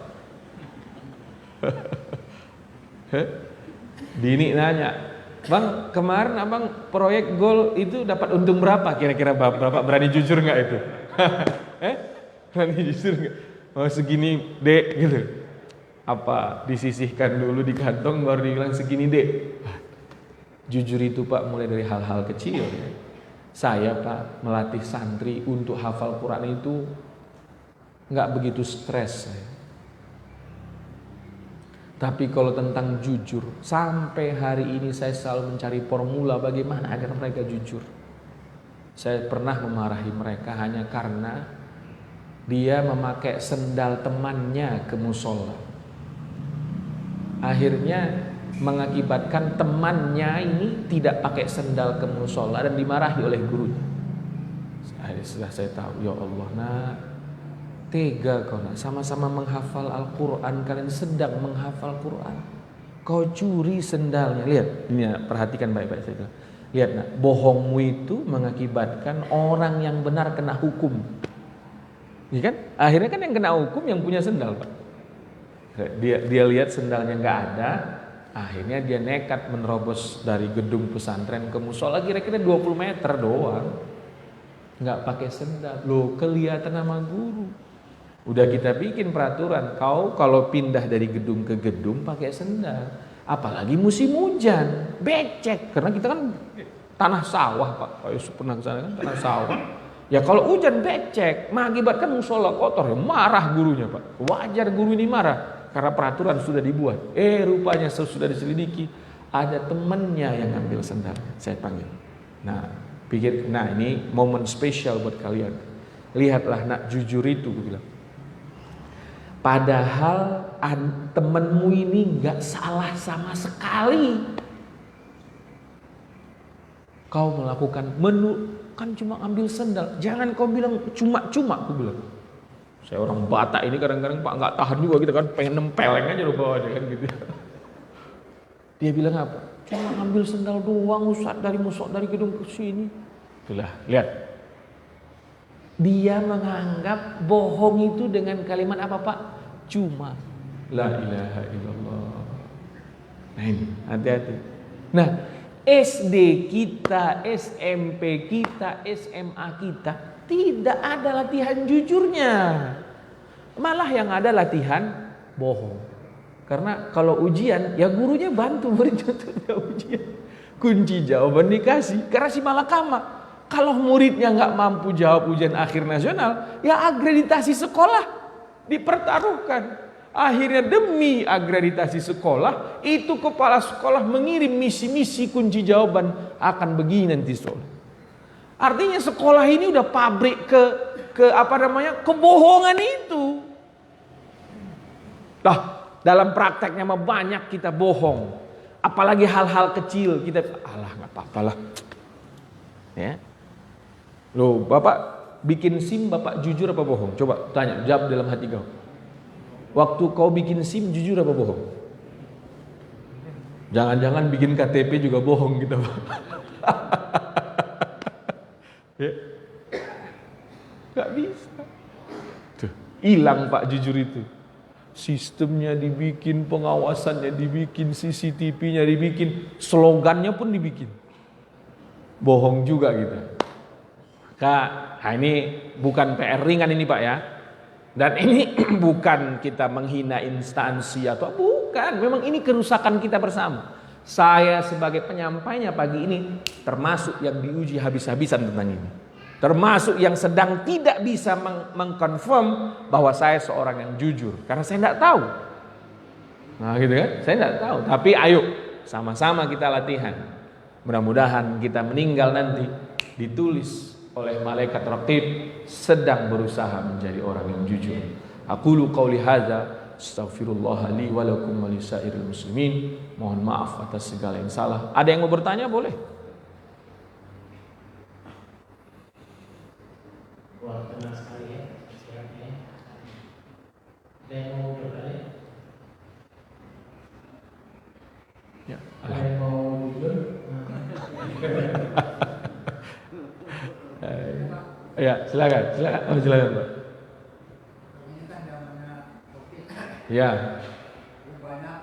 Bini nanya, bang kemarin abang proyek gol itu dapat untung berapa? Kira-kira Bapak berani jujur nggak itu? Berani jujur nggak? Oh segini dek gitu. Apa disisihkan dulu di kantong baru dibilang segini dek? Jujur itu Pak mulai dari hal-hal kecil ya. Saya Pak melatih santri untuk hafal Quran itu nggak begitu stres saya. Tapi kalau tentang jujur, sampai hari ini saya selalu mencari formula bagaimana agar mereka jujur. Saya pernah memarahi mereka hanya karena dia memakai sendal temannya ke musola. Akhirnya mengakibatkan temannya ini tidak pakai sendal ke musola dan dimarahi oleh gurunya. Setelah saya tahu, ya Allah nak, tega kau nak, sama-sama menghafal Al-Quran, kalian sedang menghafal Quran, kau curi sendalnya. Lihat, ini ya, perhatikan baik-baik saya bilang. Lihat nak, bohongmu itu mengakibatkan orang yang benar kena hukum. Ya kan? Akhirnya kan yang kena hukum yang punya sendal Pak. Dia lihat sendalnya nggak ada. Akhirnya dia nekat menerobos dari gedung pesantren ke musola kira-kira 20 meter doang. Nggak pakai sendal. Loh, kelihatan sama guru. Udah kita bikin peraturan, kau kalau pindah dari gedung ke gedung pakai sendal. Apalagi musim hujan, becek. Karena kita kan tanah sawah Pak. Kalau pernah kesana kan tanah sawah. Ya kalau hujan becek, mengakibatkan musola kotor. Ya marah gurunya Pak. Wajar guru ini marah. Karena peraturan sudah dibuat. Rupanya sudah diselidiki. Ada temannya yang ngambil sendal. Saya panggil. Nah, ini momen spesial buat kalian. Lihatlah nak, jujur itu, gue bilang. Padahal temenmu ini nggak salah sama sekali. Kau melakukan kan cuma ambil sendal. Jangan kau bilang cuma-cuma, aku bilang. Saya orang Batak ini kadang-kadang Pak nggak tahan juga kita kan pengen nempeleng aja loh bawahnya kan gitu. Dia bilang apa? Cuma ambil sendal doang Ustaz dari gedung ke sini. Itulah, lihat. Dia menganggap bohong itu dengan kalimat apa Pak? Cuma. La ilaha illallah. Nah ini, hati-hati. Nah, SD kita, SMP kita, SMA kita tidak ada latihan jujurnya. Malah yang ada latihan bohong. Karena kalau ujian, ya gurunya bantu beri contohnya ujian. Kunci jawaban dikasih. Karena si malakama. Kalau muridnya nggak mampu jawab ujian akhir nasional, ya akreditasi sekolah dipertaruhkan. Akhirnya demi akreditasi sekolah, itu kepala sekolah mengirim misi-misi kunci jawaban akan begini nanti soal. Artinya sekolah ini udah pabrik kebohongan itu. Dalam prakteknya mah banyak kita bohong. Apalagi hal-hal kecil kita nggak apa-apalah. Ya. Loh, Bapak bikin SIM, Bapak jujur apa bohong? Coba tanya, jawab dalam hati kau. Waktu kau bikin SIM jujur apa bohong? Jangan-jangan bikin KTP juga bohong gitu. Ya. Gak bisa. Tuh, hilang Pak jujur itu. Sistemnya dibikin, pengawasannya dibikin, CCTV-nya dibikin, slogannya pun dibikin. Bohong juga gitu. Kak, ini bukan PR ringan ini Pak ya. Dan ini bukan kita menghina instansi atau bukan, memang ini kerusakan kita bersama. Saya sebagai penyampainya pagi ini termasuk yang diuji habis-habisan tentang ini. Termasuk yang sedang tidak bisa mengkonfirm bahwa saya seorang yang jujur karena saya tidak tahu. Nah gitu kan, saya tidak tahu. Tapi ayo sama-sama kita latihan. Mudah-mudahan kita meninggal nanti ditulis oleh malaikat raqib sedang berusaha menjadi orang yang jujur. Aqulu qauli hadza astaghfirullah li wa lakum wa lisairil muslimin. Mohon maaf atas segala yang salah. Ada yang mau bertanya boleh? Wah, tenang sekali ya. Siapnya. Ada yang mau bertanya? Ya. Ada yang mau jujur? Ya, silakan. Oh, silakan, Pak. Ini kan zamannya COVID. Ya. Banyak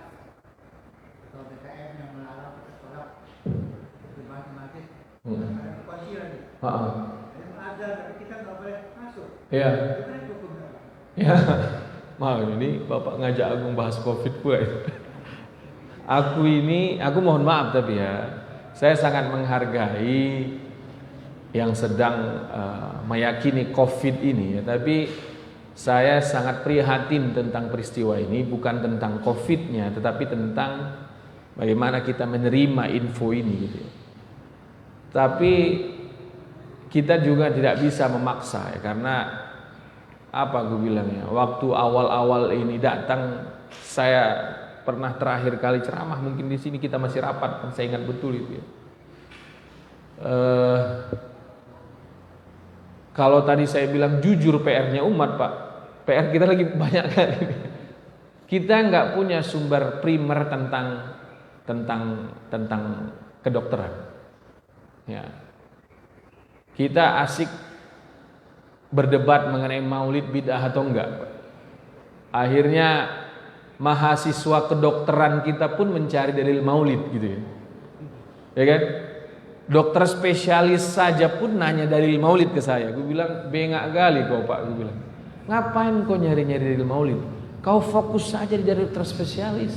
PPKM yang melarang sekolah di matematik. Ada polisi lagi. Ada mengajar, tapi kita nggak boleh masuk. Iya. Gimana hukumnya? Ya. Mau ini Bapak ngajak aku bahas COVID pula. Aku mohon maaf tapi ya, saya sangat menghargai yang sedang meyakini COVID ini ya, tapi saya sangat prihatin tentang peristiwa ini, bukan tentang COVID-nya, tetapi tentang bagaimana kita menerima info ini gitu ya. Tapi kita juga tidak bisa memaksa ya, karena apa gue bilangnya, waktu awal-awal ini datang, saya pernah terakhir kali ceramah mungkin di sini kita masih rapat, kan saya ingat betul itu ya. Kalau tadi saya bilang jujur PR-nya umat Pak, PR kita lagi banyak kali. Kita nggak punya sumber primer tentang kedokteran. Ya. Kita asik berdebat mengenai maulid bid'ah atau enggak. Akhirnya mahasiswa kedokteran kita pun mencari dalil maulid gitu ya. Ya kan? Dokter spesialis saja pun nanya dalil maulid ke saya. Gue bilang, bengak kali kau Pak. Gue bilang, ngapain kau nyari-nyari dalil maulid? Kau fokus saja di dokter spesialis.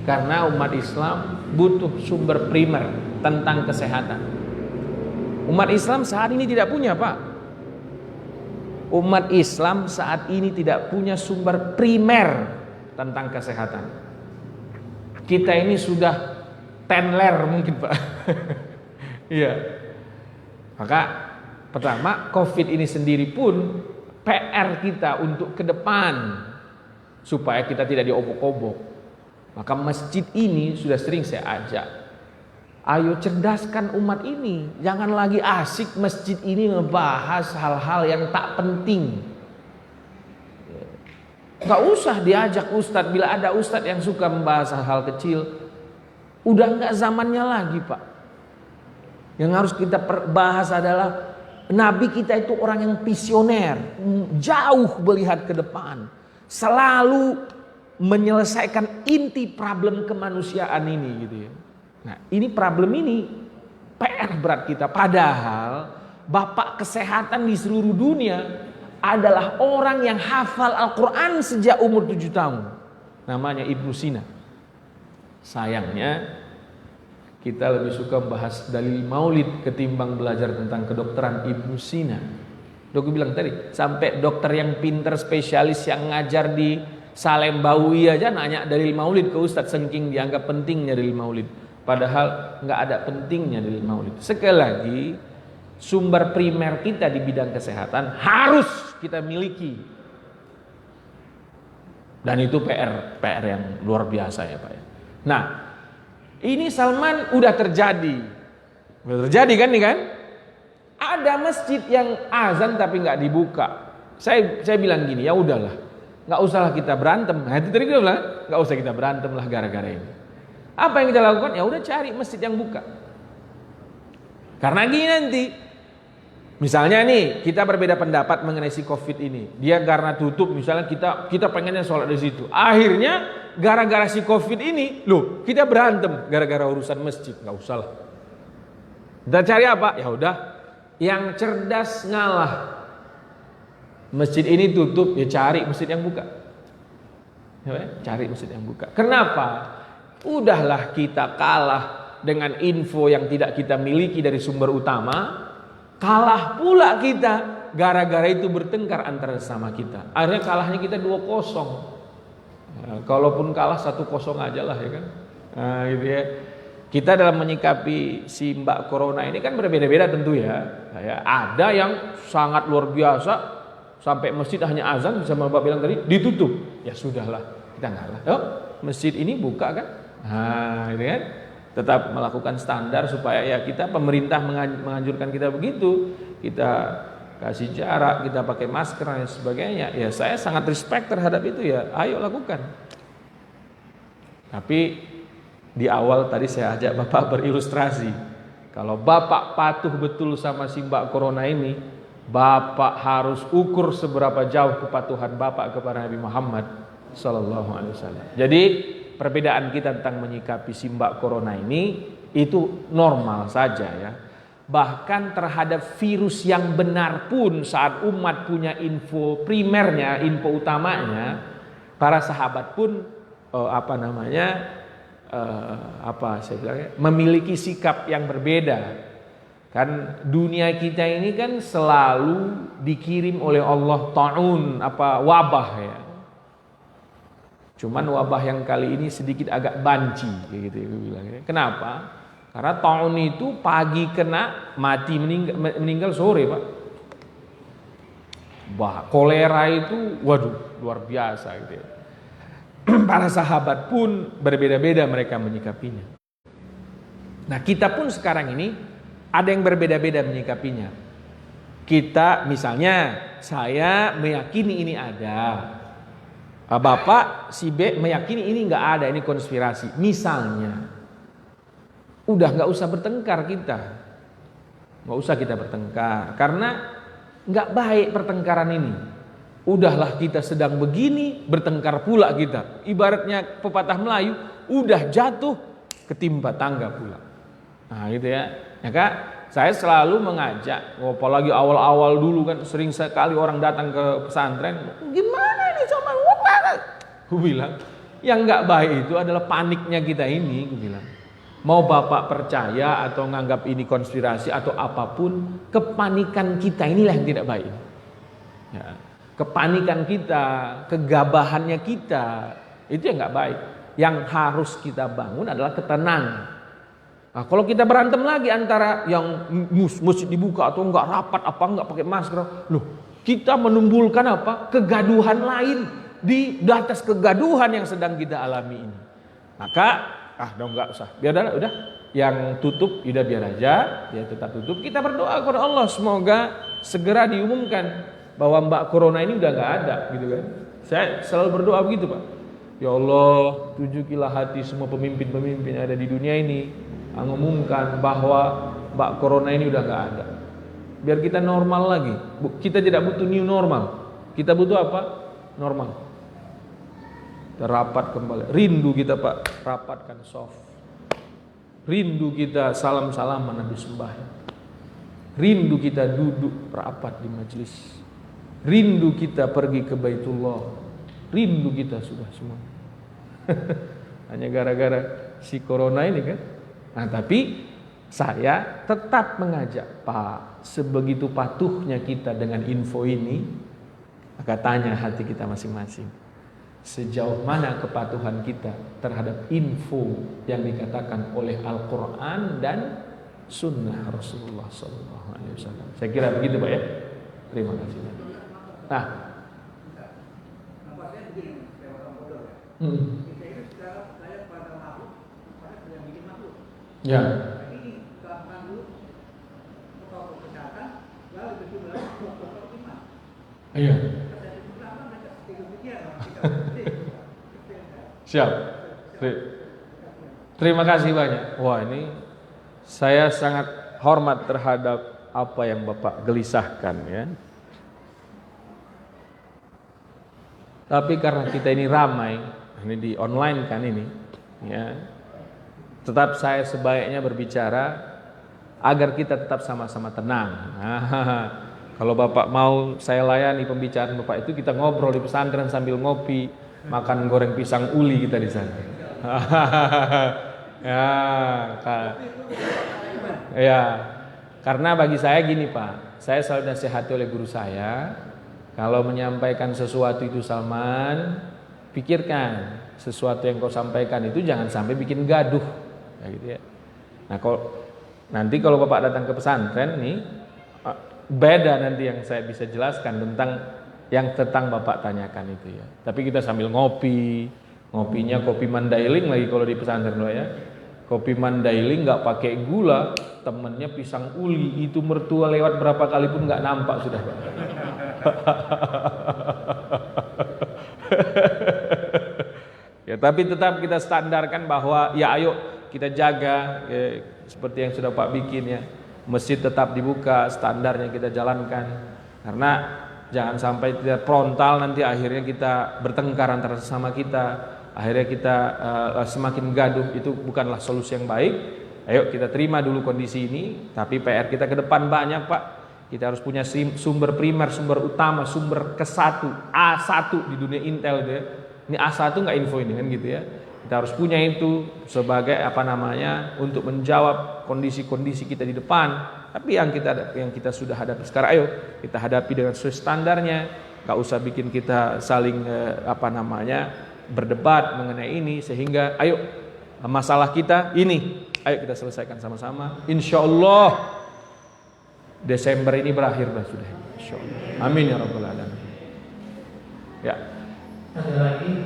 Karena umat Islam butuh sumber primer tentang kesehatan. Umat Islam saat ini tidak punya Pak. Umat Islam saat ini tidak punya sumber primer tentang kesehatan. Kita ini sudah tenler mungkin Pak. Iya. Maka pertama COVID ini sendiri pun PR kita untuk ke depan supaya kita tidak diobok-obok. Maka masjid ini sudah sering saya ajak, ayo cerdaskan umat ini. Jangan lagi asik masjid ini ngebahas hal-hal yang tak penting. Gak usah diajak ustadz. Bila ada ustadz yang suka membahas hal-hal kecil, udah nggak zamannya lagi Pak. Yang harus kita bahas adalah Nabi kita itu orang yang visioner, jauh melihat ke depan, selalu menyelesaikan inti problem kemanusiaan ini gitu ya. Nah ini problem ini PR berat kita. Padahal bapak kesehatan di seluruh dunia adalah orang yang hafal Al-Quran sejak umur 7 tahun. Namanya Ibnu Sina. Sayangnya kita lebih suka membahas dalil maulid ketimbang belajar tentang kedokteran Ibnu Sina. Dok bilang tadi, sampai dokter yang pinter spesialis yang ngajar di Salembawi aja nanya dalil maulid ke Ustadz, saking dianggap pentingnya dalil maulid. Padahal nggak ada pentingnya dalil maulid. Sekali lagi, sumber primer kita di bidang kesehatan harus kita miliki. Dan itu PR yang luar biasa ya Pak ya. Nah, ini Salman udah terjadi kan nih kan? Ada masjid yang azan tapi nggak dibuka. Saya bilang gini, ya udahlah, nggak usahlah kita berantem. Nah, itu tadi dia bilang, nggak usah kita berantem lah gara-gara ini. Apa yang kita lakukan? Ya udah cari masjid yang buka. Karena gini nanti, misalnya nih kita berbeda pendapat mengenai si COVID ini. Dia karena tutup, misalnya kita pengennya sholat di situ. Akhirnya gara-gara si COVID ini, loh kita berantem gara-gara urusan masjid. Nggak usah lah. Kita cari apa? Ya udah. Yang cerdas ngalah. Masjid ini tutup, ya cari masjid yang buka. Ya, cari masjid yang buka. Kenapa? Udahlah kita kalah dengan info yang tidak kita miliki dari sumber utama. Kalah pula kita gara-gara itu bertengkar antara sesama kita. Akhirnya kalahnya kita 2-0. Nah, kalaupun kalah 1-0 aja lah ya kan. Nah, gitu ya. Kita dalam menyikapi si Mbak Corona ini kan berbeda-beda tentu ya. Ada yang sangat luar biasa sampai masjid hanya azan, bisa Bapak bilang tadi ditutup. Ya sudahlah, kita ngalah. Yuk, masjid ini buka kan? Nah, ini kan tetap melakukan standar supaya ya kita, pemerintah menganjurkan kita begitu. Kita kasih jarak, kita pakai masker dan sebagainya. Ya saya sangat respect terhadap itu ya. Ayo lakukan. Tapi di awal tadi saya ajak Bapak berilustrasi. Kalau Bapak patuh betul sama si Mbak Corona ini, Bapak harus ukur seberapa jauh kepatuhan Bapak kepada Nabi Muhammad SAW. Jadi perbedaan kita tentang menyikapi si Mbak Corona ini itu normal saja ya. Bahkan terhadap virus yang benar pun, saat umat punya info primernya, info utamanya, para sahabat pun saya bilangnya, memiliki sikap yang berbeda. Kan dunia kita ini kan selalu dikirim oleh Allah ta'un, wabah ya. Cuman wabah yang kali ini sedikit agak banci gitu ya, gue bilang. Kenapa? Karena ta'un itu pagi kena, mati meninggal sore, Pak. Kolera itu waduh luar biasa gitu ya. Para sahabat pun berbeda-beda mereka menyikapinya. Nah, kita pun sekarang ini ada yang berbeda-beda menyikapinya. Kita misalnya, saya meyakini ini ada. Bapak si B meyakini ini nggak ada, ini konspirasi. Misalnya, udah nggak usah bertengkar kita. Nggak usah kita bertengkar. Karena nggak baik pertengkaran ini. Udahlah kita sedang begini, bertengkar pula kita. Ibaratnya pepatah Melayu, udah jatuh ketimpa tangga pula. Nah gitu ya. Ya Kak, saya selalu mengajak, apalagi awal-awal dulu kan sering sekali orang datang ke pesantren. Gimana ini coba? Gue bilang, yang nggak baik itu adalah paniknya kita ini. Gue bilang, mau Bapak percaya atau nganggap ini konspirasi atau apapun, kepanikan kita inilah yang tidak baik. Ya. Kepanikan kita, kegabahannya kita, itu yang nggak baik. Yang harus kita bangun adalah ketenangan. Nah, kalau kita berantem lagi antara yang mesti dibuka atau enggak, rapat apa enggak pakai masker, loh kita menimbulkan apa? Kegaduhan lain di atas kegaduhan yang sedang kita alami ini. Maka enggak usah. Biar udah yang tutup udah biar aja, dia tetap tutup. Kita berdoa kepada Allah semoga segera diumumkan bahwa Mbak Corona ini udah nggak ada, gitu kan? Saya selalu berdoa begitu, Pak. Ya Allah, tunjukilah hati semua pemimpin-pemimpin yang ada di dunia ini, mengumumkan bahwa Mbak Corona ini udah nggak ada. Biar kita normal lagi. Kita tidak butuh new normal. Kita butuh apa? Normal. Kita rapat kembali. Rindu kita, Pak, rapatkan soft. Rindu kita salam-salaman habis sembahyang. Rindu kita duduk rapat di majelis. Rindu kita pergi ke Baitullah. Rindu kita sudah semua. Hanya gara-gara si Corona ini kan. Nah tapi saya tetap mengajak, Pak, sebegitu patuhnya kita dengan info ini, maka tanya hati kita masing-masing, sejauh mana kepatuhan kita terhadap info yang dikatakan oleh Al-Quran dan Sunnah Rasulullah SAW. Saya kira begitu, Pak ya. Terima kasih. Nah, Nampaknya begini, saya orang bodoh ya. Kita itu sekarang saya pada makhluk, pada yang bikin makhluk. ya, Jadi ini gampang dulu, protokol kesehatan, lalu kedua protokol iman. iya, Kesehatan itu apa? Mereka tiga pikiran, kita berhenti. siap. Terima kasih banyak. Wah, ini saya sangat hormat terhadap apa yang Bapak gelisahkan ya. Tapi karena kita ini ramai, ini di online kan ini, ya, tetap saya sebaiknya berbicara agar kita tetap sama-sama tenang. Kalau Bapak mau saya layani pembicaraan Bapak itu, kita ngobrol di pesantren sambil ngopi, makan goreng pisang uli kita di sana. Ya, karena bagi saya gini Pak, saya selalu nasihati oleh guru saya, kalau menyampaikan sesuatu itu Salman, pikirkan sesuatu yang kau sampaikan itu jangan sampai bikin gaduh, ya gitu ya. Nah, nanti kalau Bapak datang ke pesantren nih, beda nanti yang saya bisa jelaskan tentang yang Bapak tanyakan itu ya. Tapi kita sambil ngopinya kopi Mandailing lagi kalau di pesantren loh ya. Kopi Mandailing nggak pakai gula, temennya pisang uli, itu mertua lewat berapa kali pun nggak nampak sudah. Ya, tapi tetap kita standarkan bahwa ya ayo kita jaga ya, seperti yang sudah Pak bikin ya. Masjid tetap dibuka, standarnya kita jalankan. Karena jangan sampai tidak frontal nanti akhirnya kita bertengkar antara sesama kita. Akhirnya kita semakin gaduh, itu bukanlah solusi yang baik. Ayo kita terima dulu kondisi ini, tapi PR kita ke depan banyak Pak. Kita harus punya sumber primer, sumber utama, sumber ke-1, A1 di dunia Intel gitu ya. Ini A1 nggak info ini kan gitu ya. Kita harus punya itu sebagai untuk menjawab kondisi-kondisi kita di depan. Tapi yang kita sudah hadapi sekarang, ayo kita hadapi dengan sesuai standarnya. Nggak usah bikin kita saling berdebat mengenai ini, sehingga ayo masalah kita ini, ayo kita selesaikan sama-sama. Insya Allah Desember ini berakhir sudah. Insya Allah. Amin ya rabbal alamin. Ya.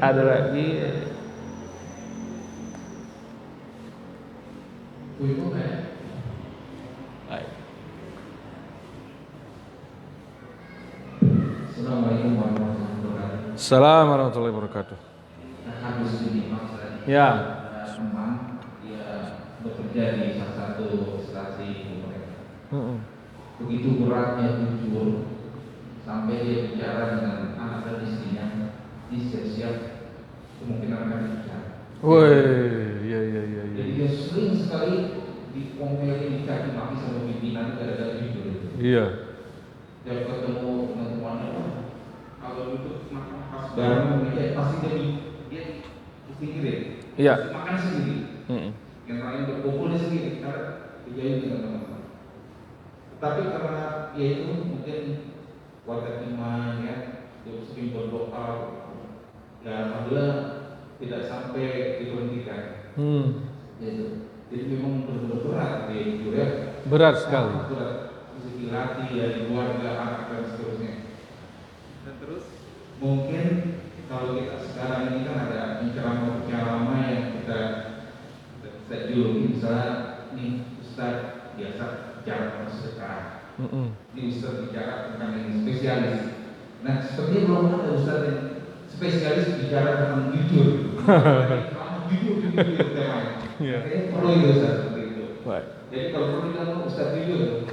Ada lagi. Baik. Assalamualaikum warahmatullahi wabarakatuh. Assalamualaikum warahmatullahi wabarakatuh. Habis ini maksudnya Ya. teman dia bekerja di salah satu stasiun mereka. Begitu beratnya jujur sampai dia bicara dengan anak dan istrinya, dia siap-siap kemungkinan akan bicara. Woi, iya. Jadi dia sering sekali diomeli, dicaci maki sama pimpinan gara-gara jujur. Iya. Dia ketemu teman-temannya, kalau itu makan khas bareng, dia pasti dia pikirin. Iya. Makan sendiri. Yang lain berkumpul dia sendiri karena dijain dengan teman-teman. Tapi karena ya itu mungkin warga iman ya, dia sering berdoa, ya alhamdulillah tidak sampai diberhentikan. Gitu. Jadi memang benar-benar berat dia jujur ya. Berat sekali. Berat. Dilatih ya di keluarga, anak dan seterusnya. Dan terus mungkin kalau kita sekarang ini kan ada penceramah yang kita juluki, misalnya nih Ustaz biasa bicara tentang sedekah, ini Ustaz bicara tentang ini spesialis. Nah sepertinya belum ada Ustaz yang spesialis bicara tentang jujur. Jujur temanya. Kayaknya perlu itu Ustaz seperti itu. Jadi kalau perlu kita mau Ustaz jujur.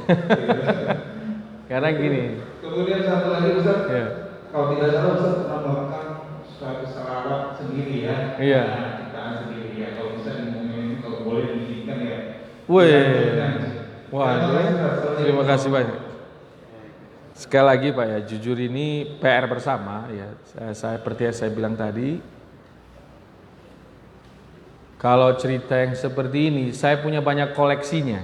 Karena gini. Kemudian satu lagi Ustaz, kalau tidak salah Ustaz pernah melakukan suatu salawat sendiri ya. Iya. Kita sendiri ya. Kalau bisa ngomongin kalau boleh diizinkan ya. Wah, terima kasih banyak. Sekali lagi Pak ya, jujur ini PR bersama ya. Seperti yang saya bilang tadi, kalau cerita yang seperti ini, saya punya banyak koleksinya.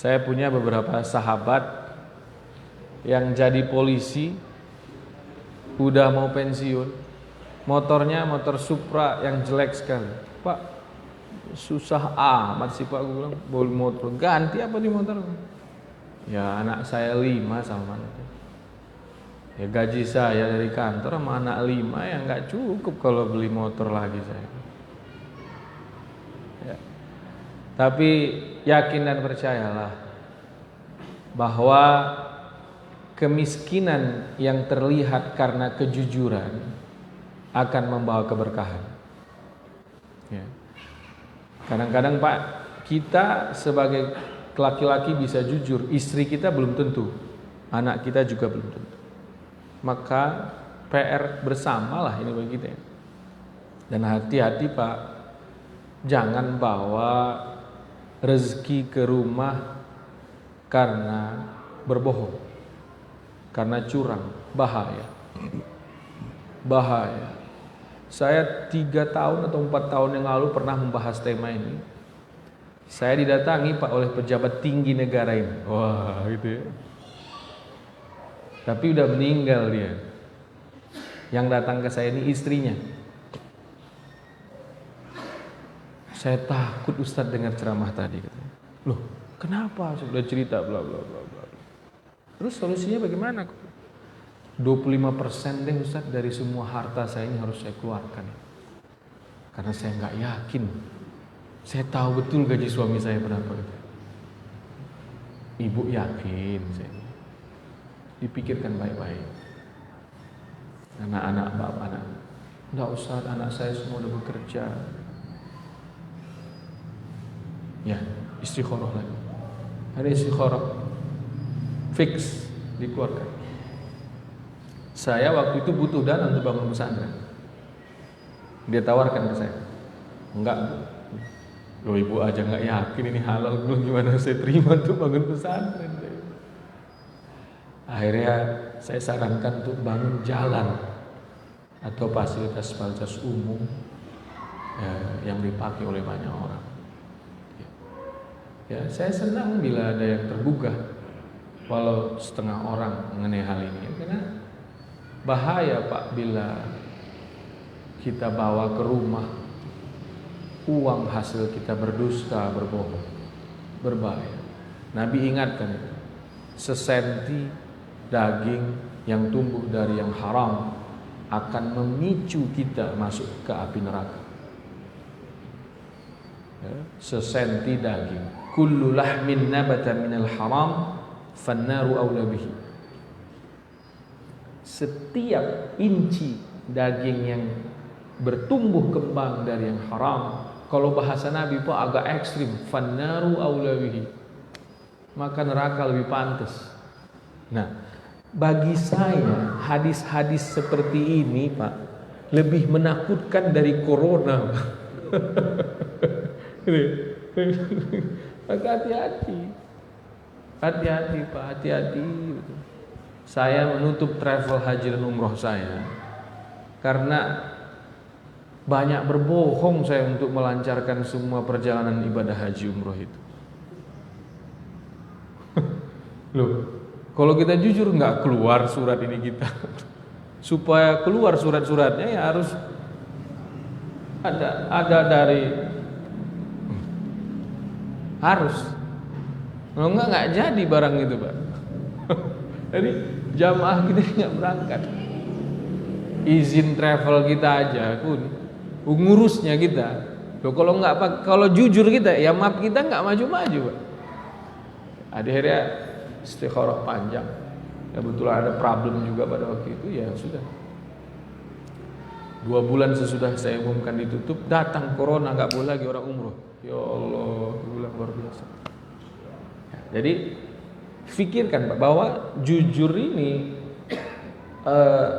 Saya punya beberapa sahabat yang jadi polisi, udah mau pensiun, motornya motor Supra yang jelek sekali. Pak, susah amat sih Pak, gue bilang, boleh motor ganti apa di motor? Ya anak saya 5 sama anaknya. Ya gaji saya dari kantor sama anak 5 ya nggak cukup kalau beli motor lagi saya. Ya. Tapi yakin dan percayalah bahwa kemiskinan yang terlihat karena kejujuran akan membawa keberkahan. Ya. Kadang-kadang Pak, kita sebagai laki-laki bisa jujur, istri kita belum tentu, anak kita juga belum tentu. Maka PR bersamalah ini bagi kita. Dan hati-hati Pak, jangan bawa rezeki ke rumah karena berbohong, karena curang, bahaya. Bahaya. Saya 3 tahun atau 4 tahun yang lalu pernah membahas tema ini. Saya didatangi Pak oleh pejabat tinggi negara ini. Wah, gitu ya. Tapi udah meninggal dia. Yang datang ke saya ini istrinya. Saya takut Ustadz dengar ceramah tadi. Loh, kenapa? Sudah cerita bla bla bla bla. Terus solusinya bagaimana? 25% deh Ustadz dari semua harta saya ini harus saya keluarkan. Karena saya nggak yakin. Saya tahu betul gaji suami saya berapa. Ibu yakin saya. Dipikirkan baik-baik. Anak-anak bapak anak. Enggak usah, anak saya semua udah bekerja. Ya, istikharah lagi. Ada istikharah. Fix dikeluarkan. Saya waktu itu butuh dana untuk bangun pesantren. Dia tawarkan ke saya. Enggak. Loh ibu aja nggak yakin ini halal, belum gimana saya terima untuk bangun pesantren. Akhirnya saya sarankan untuk bangun jalan atau fasilitas umum yang dipakai oleh banyak orang. Ya, saya senang bila ada yang tergugah, walau setengah orang mengenai hal ini. Karena bahaya Pak bila kita bawa ke rumah uang hasil kita berdusta, berbohong, berbahaya. Nabi ingatkan itu, sesenti daging yang tumbuh dari yang haram akan memicu kita masuk ke api neraka. Ya, sesenti daging, kullu lahmin nabata minal haram fannaru awla bihi. Setiap inci daging yang bertumbuh kembang dari yang haram, kalau bahasa Nabi Pak agak ekstrim, fannaru awla bihi, maka neraka lebih pantas. Nah, bagi saya hadis-hadis seperti ini Pak lebih menakutkan dari corona. Maka hati-hati Pak, hati-hati. Saya menutup travel haji dan umroh saya karena banyak berbohong saya untuk melancarkan semua perjalanan ibadah haji umroh itu. Loh, kalau kita jujur nggak keluar surat ini kita. Supaya keluar surat-suratnya ya harus ada dari harus. Kalau nggak jadi barang itu Pak. Jadi jamaah kita nggak berangkat. Izin travel kita aja pun ngurusnya kita. Loh, kalau nggak Pak, kalau jujur kita ya maaf kita nggak maju-maju Pak. Akhirnya istikharah panjang. Ya betul ada problem juga pada waktu itu, ya sudah. 2 bulan sesudah saya umumkan ditutup, datang corona, nggak boleh lagi orang umroh. Ya Allah, bulan luar biasa. Jadi pikirkan Pak bahwa jujur ini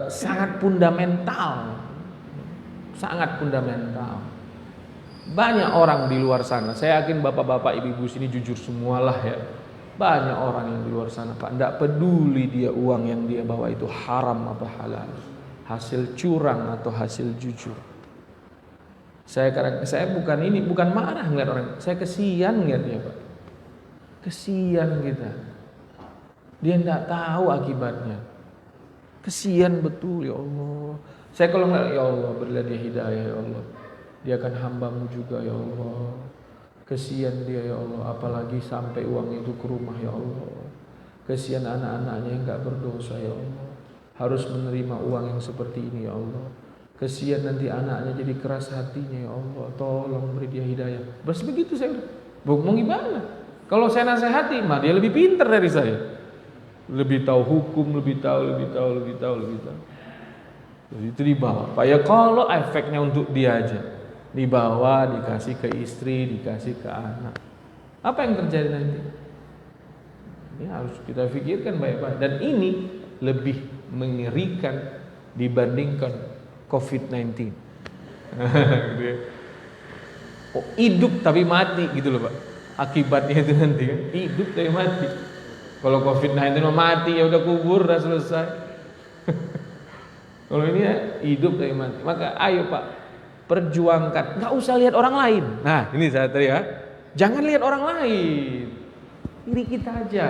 sangat fundamental, sangat fundamental. Banyak orang di luar sana, saya yakin bapak-bapak, ibu-ibu sini jujur semualah ya. Banyak orang yang di luar sana Pak, tidak peduli dia uang yang dia bawa itu haram apa halal, hasil curang atau hasil jujur. Saya bukan marah ngeliat orang, saya kesian ngeliatnya Pak. Kesian kita. Dia tidak tahu akibatnya. Kesian betul ya Allah. Saya kalau nggak, ya Allah berilah dia hidayah ya Allah. Dia kan hamba-Mu juga ya Allah. Kesian dia ya Allah. Apalagi sampai uang itu ke rumah ya Allah. Kesian anak-anaknya yang nggak berdosa ya Allah. Harus menerima uang yang seperti ini ya Allah. Kesian nanti anaknya jadi keras hatinya ya Allah. Tolong beri dia hidayah. Bas begitu saya udah. Mau gimana? Kalau saya nasihati mah dia lebih pintar dari saya. Lebih tahu hukum, lebih tahu. Jadi itu dibawa. Pak ya kalau efeknya untuk dia aja. Dibawa, dikasih ke istri, dikasih ke anak. Apa yang terjadi nanti? Ini harus kita pikirkan baik-baik. Dan ini lebih mengerikan dibandingkan COVID-19. Oh, hidup tapi mati gitu loh Pak. Akibatnya itu nanti kan hidup tapi mati. Kalau COVID-19 mati ya udah kubur, udah selesai. Kalau ini ya hidup tapi mati. Maka ayo Pak, perjuangkan. Nggak usah lihat orang lain. Nah ini saya tadi ya. Jangan lihat orang lain. Diri kita aja.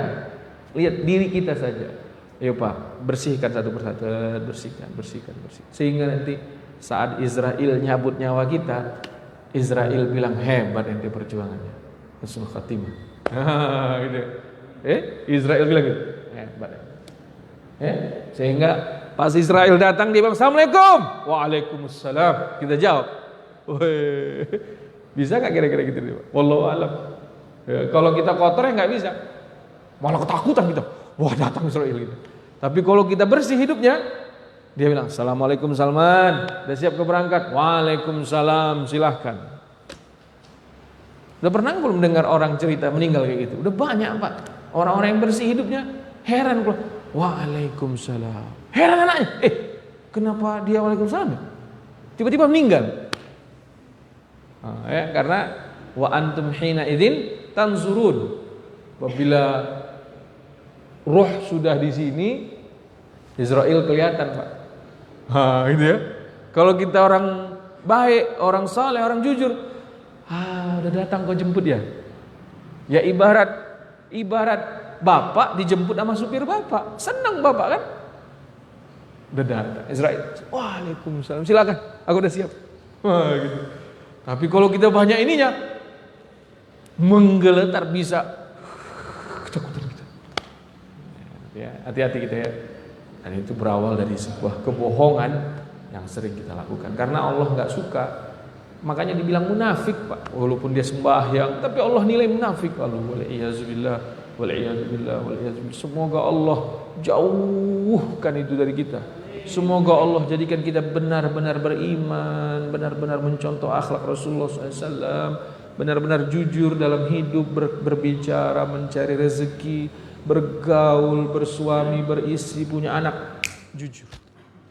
Lihat diri kita saja. Ayo Pak, bersihkan satu persatu. Bersihkan. Sehingga nanti saat Israel nyabut nyawa kita, Israel bilang hebat ente perjuangannya. Husnul khatimah. Gitu. Israel bilang gitu. Hebat. Sehingga pas Israel datang dia bilang Assalamualaikum. Waalaikumsalam. Kita jawab. Bisa enggak kira-kira gitu Pak? Wallahu alam. Ya, kalau kita kotor ya enggak bisa. Malah ketakutan kita. Wah, datang Israel gitu. Tapi kalau kita bersih hidupnya, dia bilang Assalamualaikum Salman. Udah siap ke berangkat? Waalaikumsalam. Silahkan. Udah pernah belum dengar orang cerita meninggal kayak gitu? Udah banyak Pak. Orang-orang yang bersih hidupnya heran kalau Waalaikumsalam. Heran anaknya. Kenapa dia Waalaikumsalam? Tiba-tiba meninggal. Karena wa antum hina idzin tanzurun. Apabila ruh sudah di sini, Israel kelihatan Pak. Gitu ya. Kalau kita orang baik, orang saleh, orang jujur, udah datang kau jemput ya. Ya ibarat bapak dijemput sama supir bapak. Senang bapak kan? Udah datang Israel. Waalaikumsalam. Silakan, aku udah siap. Gitu. Tapi kalau kita banyak ininya, menggeletar bisa ketakutan kita. Ya, hati-hati kita ya. Dan itu berawal dari sebuah kebohongan yang sering kita lakukan. Karena Allah nggak suka. Makanya dibilang munafik Pak. Walaupun dia sembahyang, tapi Allah nilai munafik. Wal'iyazubillah. Semoga Allah jauhkan itu dari kita. Semoga Allah jadikan kita benar-benar beriman, benar-benar mencontoh akhlak Rasulullah SAW, benar-benar jujur dalam hidup, berbicara, mencari rezeki, bergaul, bersuami, beristri, punya anak, jujur.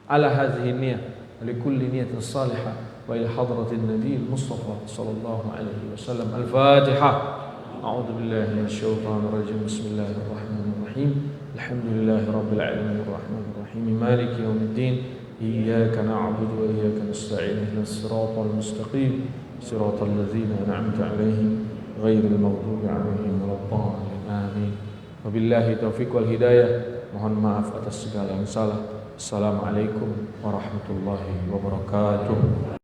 Ala hadhihi niyah, likulli niyatin salihah, wa ila hadratin Nabi Mustafa sallallahu alaihi wasallam. Al-Fatihah. A'udzu billahi minasyaitonir rajim. Bismillahirrahmanirrahim. Alhamdulillahi rabbil alamin arrahmanir rahim maliki yaumiddin. Iyyaka na'budu wa iyyaka nasta'in. Ihdinas siratal mustaqim. Siratal ladzina an'amta 'alaihim ghairil maghdubi 'alaihim waladdallin. Amin. Wabillahi taufiq wal hidayah. Mohon maaf atas segala yang salah. Assalamualaikum warahmatullahi wabarakatuh.